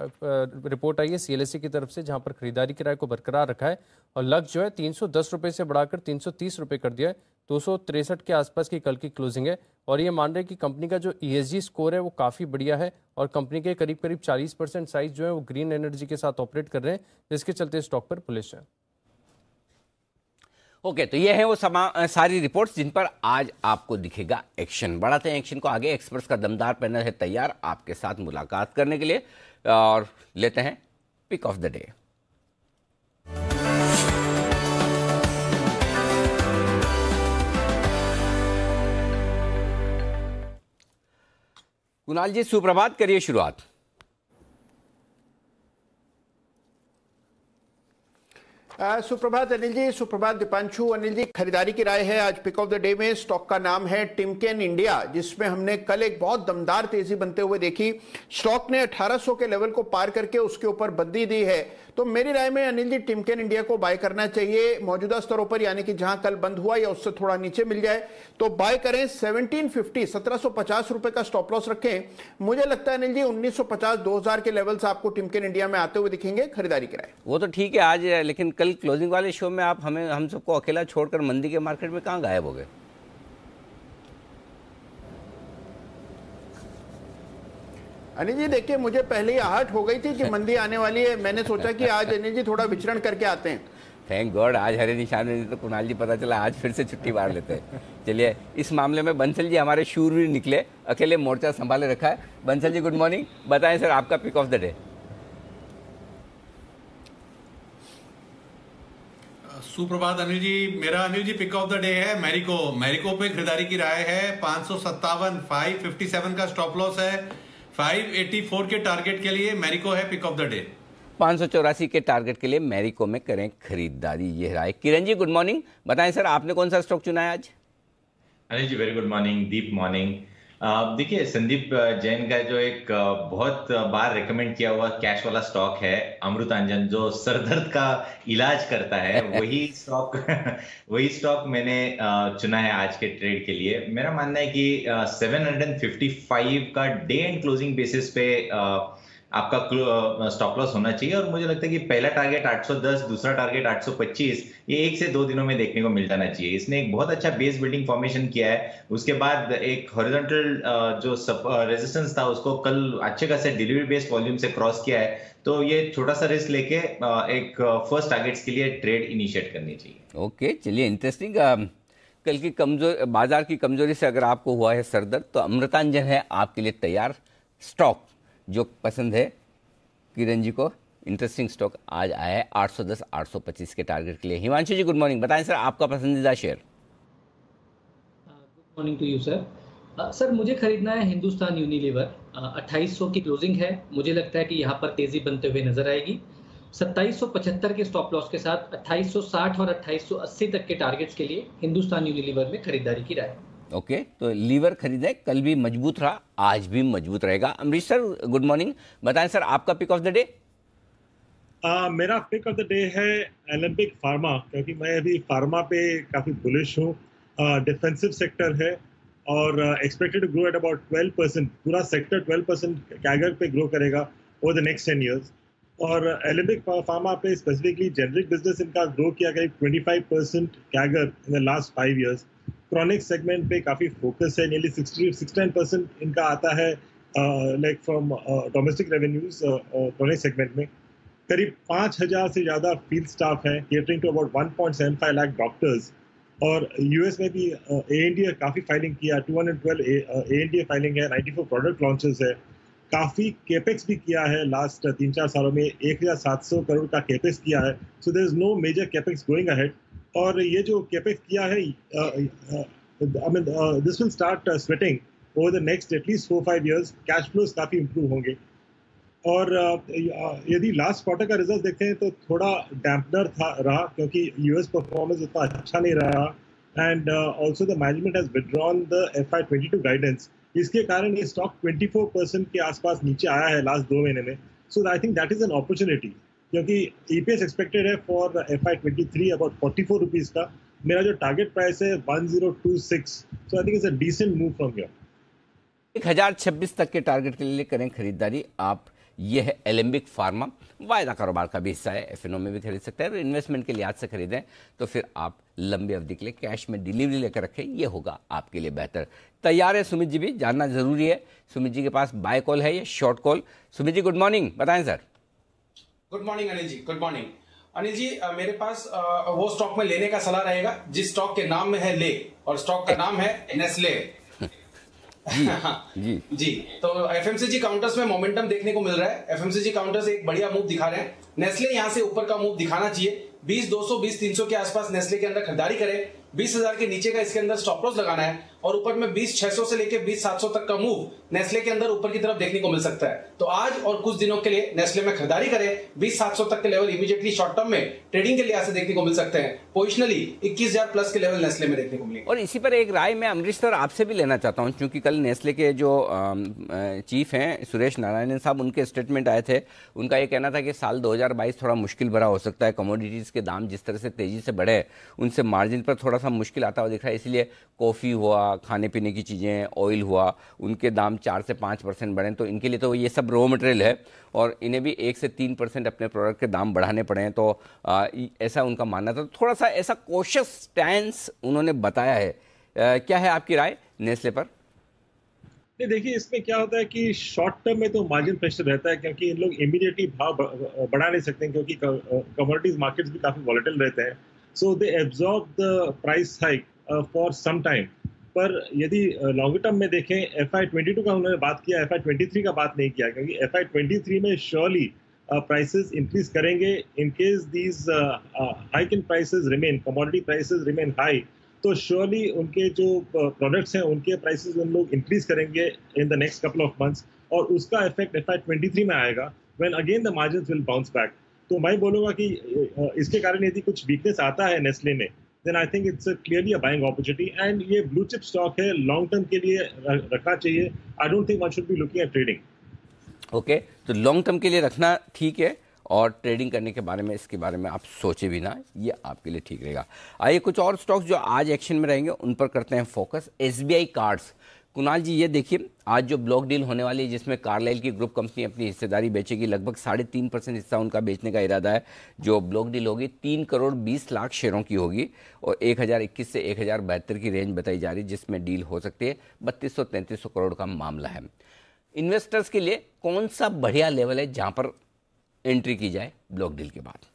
रिपोर्ट आई है CLSA की तरफ से, जहाँ पर खरीदारी किराए को बरकरार रखा है और लक्ष्य जो है 310 रुपये से बढ़ाकर 330 रुपये कर दिया है। 263 के आसपास की कल की क्लोजिंग है। और ये मान रहे हैं कि कंपनी का जो ESG स्कोर है वो काफ़ी बढ़िया है और कंपनी के करीब करीब 40% साइज जो है वो ग्रीन एनर्जी के साथ ऑपरेट कर रहे हैं, जिसके चलते स्टॉक पर बुलिश है। ओके, तो ये है वो सारी रिपोर्ट्स जिन पर आज आपको दिखेगा एक्शन। बढ़ाते हैं एक्शन को आगे। एक्सपर्ट्स का दमदार पैनल है तैयार आपके साथ मुलाकात करने के लिए और लेते हैं pick of the day. Kunal ji सुप्रभात, करिए शुरुआत। सुप्रभात अनिल जी, सुप्रभात दीपांशु। अनिल जी, खरीदारी की राय है आज पिक ऑफ द डे में। स्टॉक का नाम है टिमकेन इंडिया, जिसमें हमने कल एक बहुत दमदार तेजी बनते हुए देखी। स्टॉक ने 1800 के लेवल को पार करके उसके ऊपर बंदी दी है। तो मेरी राय में अनिल जी टिमकेन इंडिया को बाय करना चाहिए मौजूदा स्तरों पर, यानी कि जहां कल बंद हुआ या उससे थोड़ा नीचे मिल जाए तो बाय करें। 1750 1750 रुपए का स्टॉप लॉस रखें। मुझे लगता है अनिल जी 1950 2000 के लेवल्स आपको टिमकेन इंडिया में आते हुए दिखेंगे। खरीदारी की राय वो तो ठीक है आज, लेकिन कल क्लोजिंग वाले शो में आप हम सबको अकेला छोड़कर मंदी के मार्केट में कहां गायब हो गए? अनिल जी देखिए, मुझे पहले ही आहट हो गई थी कि मंदी आने वाली है। मैंने सोचा कि आज अनिल जी थोड़ा विचरण करके आते हैं। थैंक गॉड आज हरे निशान में, तो कुणाल जी पता चला आज फिर से छुट्टी मार लेते हैं। चलिए, इस मामले में बंसल जी हमारे शूरवीर निकले, अकेले मोर्चा संभाले रखा है। बंसल जी गुड मॉर्निंग, बताएं सर आपका पिक ऑफ द डे। सुप्रभात अनिल जी। मेरा Anil ji pick of the day है मैरिको पे खरीदारी की राय है। 557 557 का स्टॉप लॉस है। 584 के टारगेट के लिए मैरिको है पिक ऑफ द डे। 584 के टारगेट के लिए मैरिको में करें खरीदारी, ये राय। किरण जी गुड मॉर्निंग, बताएं सर आपने कौन सा स्टॉक चुना है आज? Anil ji very good morning, दीप मॉर्निंग। देखिए संदीप जैन का जो एक बहुत बार रिकमेंड किया हुआ कैश वाला स्टॉक है अमृतांजन, जो सरदर्द का इलाज करता है, वही स्टॉक मैंने चुना है आज के ट्रेड के लिए। मेरा मानना है कि 755 का डे एंड क्लोजिंग बेसिस पे आपका स्टॉप लॉस होना चाहिए। और मुझे लगता है कि पहला टारगेट 810, दूसरा टारगेट 825, ये 1 से 2 दिनों में देखने को मिल जाना चाहिए। इसने एक बहुत अच्छा बेस बिल्डिंग फॉर्मेशन किया है। उसके बाद एक हॉरिजॉन्टल जो रेजिस्टेंस था उसको कल अच्छे खासे डिलीवरी बेस्ड वॉल्यूम से क्रॉस किया है। तो ये छोटा सा रिस्क लेके एक फर्स्ट टारगेट्स के लिए ट्रेड इनिशिएट करनी चाहिए। ओके, चलिए इंटरेस्टिंग। कल की बाजार की कमजोरी से अगर आपको हुआ है सरदर्द तो अमृतांजन है आपके लिए तैयार। स्टॉक जो पसंद है किरण जी को, इंटरेस्टिंग स्टॉक आज आया है 810 825 के टारगेट के लिए। हिमांशु जी गुड मॉर्निंग, बताएं सर आपका पसंदीदा share. Good morning to you sir. Sir मुझे खरीदना है हिंदुस्तान यूनिलीवर। 2800 की क्लोजिंग है। मुझे लगता है कि यहाँ पर तेजी बनते हुए नजर आएगी। 2775 के स्टॉप लॉस के साथ 2860 और 2880 तक के टारगेट्स के लिए हिंदुस्तान यूनिलीवर में खरीदारी की राय। ओके, तो लीवर खरीदे, कल भी मजबूत रहा, आज भी मजबूत रहेगा। अमरीश सर गुड मॉर्निंग, बताएं सर आपका पिक ऑफ द डे। मेरा पिक ऑफ द डे है एलेंबिक फार्मा, क्योंकि मैं अभी फार्मा पे काफी बुलिश हूँ। डिफेंसिव सेक्टर है और expected to grow at about 12%। पूरा सेक्टर 12% कैगर पे ग्रो करेगा ओवर द नेक्स्ट 10 years। और एलेम्बिक फार्मा पे स्पेसिफिकली जेनरिक बिजनेस इनका ग्रो किया गया 25% CAGR in the last 5 years. Chronic segment पे काफ़ी फोकस है, नियरली 69% इनका आता है like from domestic revenues chronic segment में। करीब 5,000 से ज़्यादा फील्ड स्टाफ है, catering to about 1.75 lakh doctors. और यूएस में भी ANDA काफ़ी फाइलिंग किया, 212 ANDA फाइलिंग है, 94 प्रोडक्ट लॉन्चेस है, काफ़ी केपेक्स भी किया है लास्ट 3-4 सालों में, 1,700 करोड़ का केपेक्स किया है। So there is no major capex going ahead. और ये जो केपेक्स किया है, I mean this will start sweating over the next at least 4-5 years. Cash flows काफ़ी इंप्रूव होंगे। और यदि लास्ट क्वार्टर का रिजल्ट देखते हैं तो थोड़ा डैम्पनर रहा, क्योंकि यूएस परफॉर्मेंस उतना अच्छा नहीं रहा, and also the management has withdrawn the FY22 guidance. इसके कारण ये स्टॉक 24% के आसपास नीचे आया है लास्ट 2 महीने में। So I think that is an opportunity, क्योंकि EPS एक्सपेक्टेड है फॉर FY23 अबाउट 44 रुपीज़ का। मेरा जो टारगेट प्राइस है 1026। So I think it's a decent move from here. 1026 तक के टारगेट के लिए करें खरीदारी आप। ये है एलेम्बिक फार्मा, वायदा कारोबार का भी हिस्सा है, FNO में भी खरीद सकते हैं। और इन्वेस्टमेंट के लिहाज से खरीदें तो फिर आप लंबी अवधि के लिए कैश में डिलीवरी लेकर रखें, ये होगा आपके लिए बेहतर। तैयार है सुमित जी भी, जानना जरूरी है सुमित जी के पास बाय कॉल है या short call. Sumit ji good morning, बताएं sir. Good morning Anil ji, good morning Anil ji. मेरे पास वो स्टॉक में लेने का सलाह रहेगा जिस स्टॉक के नाम में है ले, और स्टॉक का नाम है नेस्ले। जी जी, तो FMCG काउंटर्स में मोमेंटम देखने को मिल रहा है। FMCG काउंटर्स एक बढ़िया मूव दिखा रहे हैं। नेस्ले यहां से ऊपर का मूव दिखाना चाहिए। 20,200 20,300 के आसपास नेस्ले के अंदर खरीदारी करें। 20,000 के नीचे का इसके अंदर स्टॉप लॉस लगाना है, और ऊपर में 20,600 से लेकर 20,700 तक का मूव नेस्ले के अंदर ऊपर की तरफ देखने को मिल सकता है। तो आज और कुछ दिनों के लिए नेस्ले में खरीदारी करें। 20,700 तक के लेवल इमीडिएटली शॉर्ट टर्म में ट्रेडिंग के लिहाज से देखने को मिल सकते हैं। पोजिशनली 21,000 प्लस के लेवल नेस्ले में देखने को मिलेंगे। और इसी पर एक राय मैं अमरीश सर आपसे भी लेना चाहता हूं, क्योंकि कल नेस्ले के जो चीफ हैं सुरेश नारायणन साहब, उनके स्टेटमेंट आए थे। उनका ये कहना था कि साल 2022 थोड़ा मुश्किल भरा हो सकता है। कमोडिटीज के दाम जिस तरह से तेजी से बढ़े, उनसे मार्जिन पर थोड़ा सा मुश्किल आता हुआ दिख रहा है। इसलिए कॉफ़ी हुआ, खाने पीने की चीज़ें, ऑयल हुआ, उनके दाम 4 से 5% बढ़े। तो इनके लिए तो ये सब रॉ मटेरियल है, और इन्हें भी 1 से 3% अपने प्रोडक्ट के दाम बढ़ाने पड़े हैं। तो ऐसा उनका मानना था। तो थोड़ा सा ऐसा कॉशियस स्टैंस उन्होंने बताया है। क्या है आपकी राय नेस्ले पर? नहीं, देखिए इसमें क्या होता है कि शॉर्ट टर्म में तो मार्जिन प्रेशर रहता है, क्योंकि इन लोग इमीडिएटली भाव बढ़ा नहीं सकते, क्योंकि कमोडिटीज मार्केट्स भी काफी वॉलेटिल रहते हैं। So they absorb the price hike for some time. पर यदि लॉन्ग टर्म में देखें, FY22 का उन्होंने बात किया, FY23 का बात नहीं किया, क्योंकि FY23 में श्योरली प्राइसेस इंक्रीज करेंगे। In case these hike in prices remain, commodity prices remain high, तो श्योरली उनके जो प्रोडक्ट्स हैं उनके प्राइसेस उन लोग इंक्रीज करेंगे in the next couple of months, और उसका इफेक्ट FY23 में आएगा, when again the margins will bounce back. तो मैं बोलूंगा कि इसके कारण यदि कुछ वीकनेस आता है नेस्ले में, then I think it's clearly a buying opportunity, and ये blue chip stock है, long term के लिए रखना चाहिए। I don't think one should be looking at trading. Okay, तो लॉन्ग टर्म के लिए रखना ठीक है, और ट्रेडिंग करने के बारे में, इसके बारे में आप सोचे भी ना, ये आपके लिए ठीक रहेगा। आइए कुछ और स्टॉक्स जो आज एक्शन में रहेंगे उन पर करते हैं फोकस। SBI कार्ड्स, कुणाल जी ये देखिए आज जो ब्लॉक डील होने वाली है, जिसमें कार्लाइल की ग्रुप कंपनी अपनी हिस्सेदारी बेचेगी, लगभग 3.5% हिस्सा उनका बेचने का इरादा है। जो ब्लॉक डील होगी 3 करोड़ 20 लाख शेयरों की होगी, और 1021 से 1072 की रेंज बताई जा रही है, जिसमें डील हो सकती है। 3200-3300 करोड़ का मामला है। इन्वेस्टर्स के लिए कौन सा बढ़िया लेवल है जहां पर एंट्री की जाए ब्लॉक डील के बाद?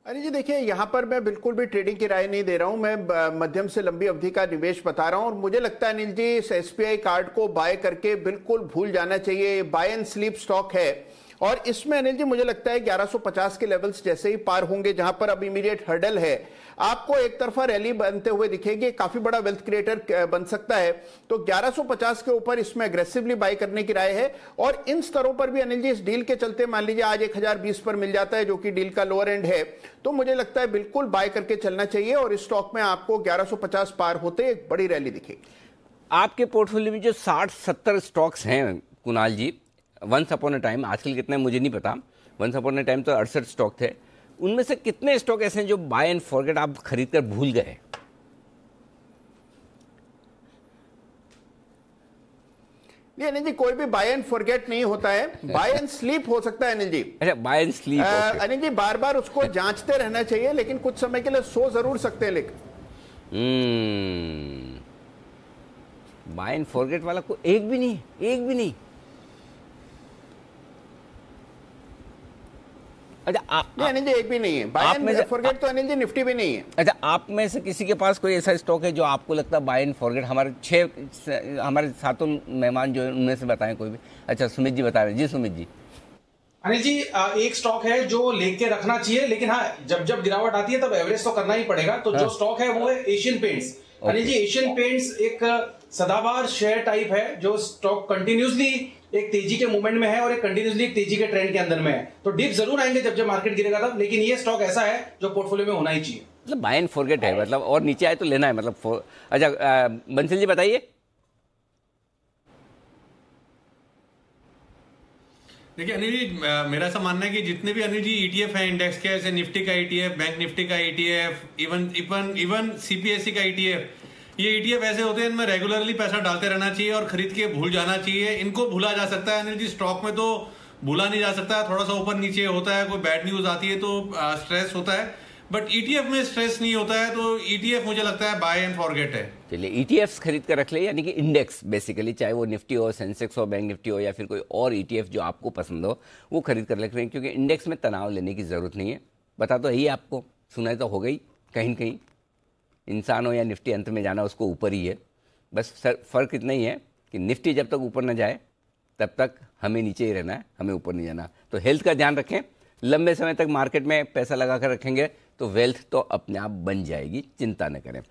अरे जी देखिए, यहाँ पर मैं बिल्कुल भी ट्रेडिंग की राय नहीं दे रहा हूँ। मैं मध्यम से लंबी अवधि का निवेश बता रहा हूँ, और मुझे लगता है अनिल जी इस SBI कार्ड को बाय करके बिल्कुल भूल जाना चाहिए। बाय एंड स्लीप स्टॉक है, और इसमें अनिल जी मुझे लगता है 1150 के लेवल्स जैसे ही पार होंगे, जहां पर अब इमीडिएट हर्डल है, आपको एक तरफा रैली बनते हुए दिखेगी, काफी बड़ा वेल्थ क्रिएटर बन सकता है। तो 1150 के ऊपर इसमें अग्रेसिवली बाय करने की राय है। और इन स्तरों पर भी अनिल जी इस डील के चलते मान लीजिए आज 1020 पर मिल जाता है, जो कि डील का लोअर एंड है, तो मुझे लगता है बिल्कुल बाय करके चलना चाहिए, और इस स्टॉक में आपको 1150 पार होते एक बड़ी रैली दिखेगी। आपके पोर्टफोलियो में जो 60-70 स्टॉक्स हैं कुणाल जी, वंस अपॉन अ टाइम, आजकल कितने मुझे नहीं पता, वंस अपॉन अ टाइम तो 68 स्टॉक थे, उनमें से कितने स्टॉक ऐसे हैं जो बाय एंड फॉरगेट आप खरीद कर भूल गए? नहीं अनिल जी, कोई भी बाय एंड फॉरगेट नहीं होता है, बाय एंड स्लीप हो सकता है अनिल जी। अच्छा, bye and sleep. Anil ji बार बार उसको जांचते रहना चाहिए, लेकिन कुछ समय के लिए सो जरूर सकते हैं। लेकिन बाय एंड फॉरगेट वाला को एक भी नहीं, एक भी नहीं। अच्छा, नहीं अनिल जी एक भी नहीं है, बाय एंड फॉरगेट तो अनिल जी निफ्टी भी नहीं है। अच्छा, आप में से किसी के पास कोई ऐसा स्टॉक है जो आपको लगता है बाय एंड फॉरगेट? हमारे सातों मेहमान जो है उनमें से बताएं कोई भी। अच्छा, सुमित जी बता रहे हैं। जी सुमित जी। अनिल जी, एक स्टॉक है जो लेके रखना चाहिए, लेकिन हाँ जब जब गिरावट आती है तब एवरेज तो करना ही पड़ेगा। तो जो स्टॉक है वो है Asian paints. Anil ji, Asian paints एक सदाबहार शेयर टाइप है जो स्टॉक कंटिन्यूसली एक तेजी के मूवमेंट में है और एक कंटिन्यूसली एक तेजी के ट्रेंड के अंदर में है। तो डिप जरूर आएंगे जब जब मार्केट गिरेगा तब, लेकिन ये स्टॉक ऐसा है जो पोर्टफोलियो में होना ही चाहिए। मतलब बाय एंड फॉरगेट है, मतलब और नीचे आए तो लेना है, मतलब अच्छा, बंसल जी बताइए। देखिए अनिल जी, मेरा ऐसा मानना है कि जितने भी अनिल जी ईटीएफ है इंडेक्स के, जैसे निफ्टी का ईटीएफ, बैंक निफ्टी का ईटीएफ, इवन सीपीएससी का ईटीएफ, ये ईटीएफ ऐसे होते हैं इनमें रेगुलरली पैसा डालते रहना चाहिए और खरीद के भूल जाना चाहिए। इनको भूला जा सकता है अनिल जी, स्टॉक में तो भूला नहीं जा सकता। थोड़ा सा ऊपर नीचे होता है, कोई बैड न्यूज आती है तो स्ट्रेस होता है, बट ईटीएफ में स्ट्रेस नहीं होता है। तो ईटीएफ मुझे लगता है बाय एंड फॉरगेट है। चलिए, ईटीएफ्स खरीद कर रख ले, यानी कि इंडेक्स बेसिकली, चाहे वो निफ्टी हो, सेंसेक्स हो, बैंक निफ्टी हो, या फिर कोई और ईटीएफ जो आपको पसंद हो वो खरीद कर रख लें, क्योंकि इंडेक्स में तनाव लेने की जरूरत नहीं है। बता तो यही आपको, सुनाई तो हो गई। कहीं न कहीं इंसान हो या निफ्टी, अंत में जाना उसको ऊपर ही है। बस फर्क इतना ही है कि निफ्टी जब तक ऊपर न जाए तब तक हमें नीचे ही रहना है, हमें ऊपर नहीं जाना। तो हेल्थ का ध्यान रखें। लंबे समय तक मार्केट में पैसा लगा कर रखेंगे तो वेल्थ तो अपने आप बन जाएगी, चिंता न करें।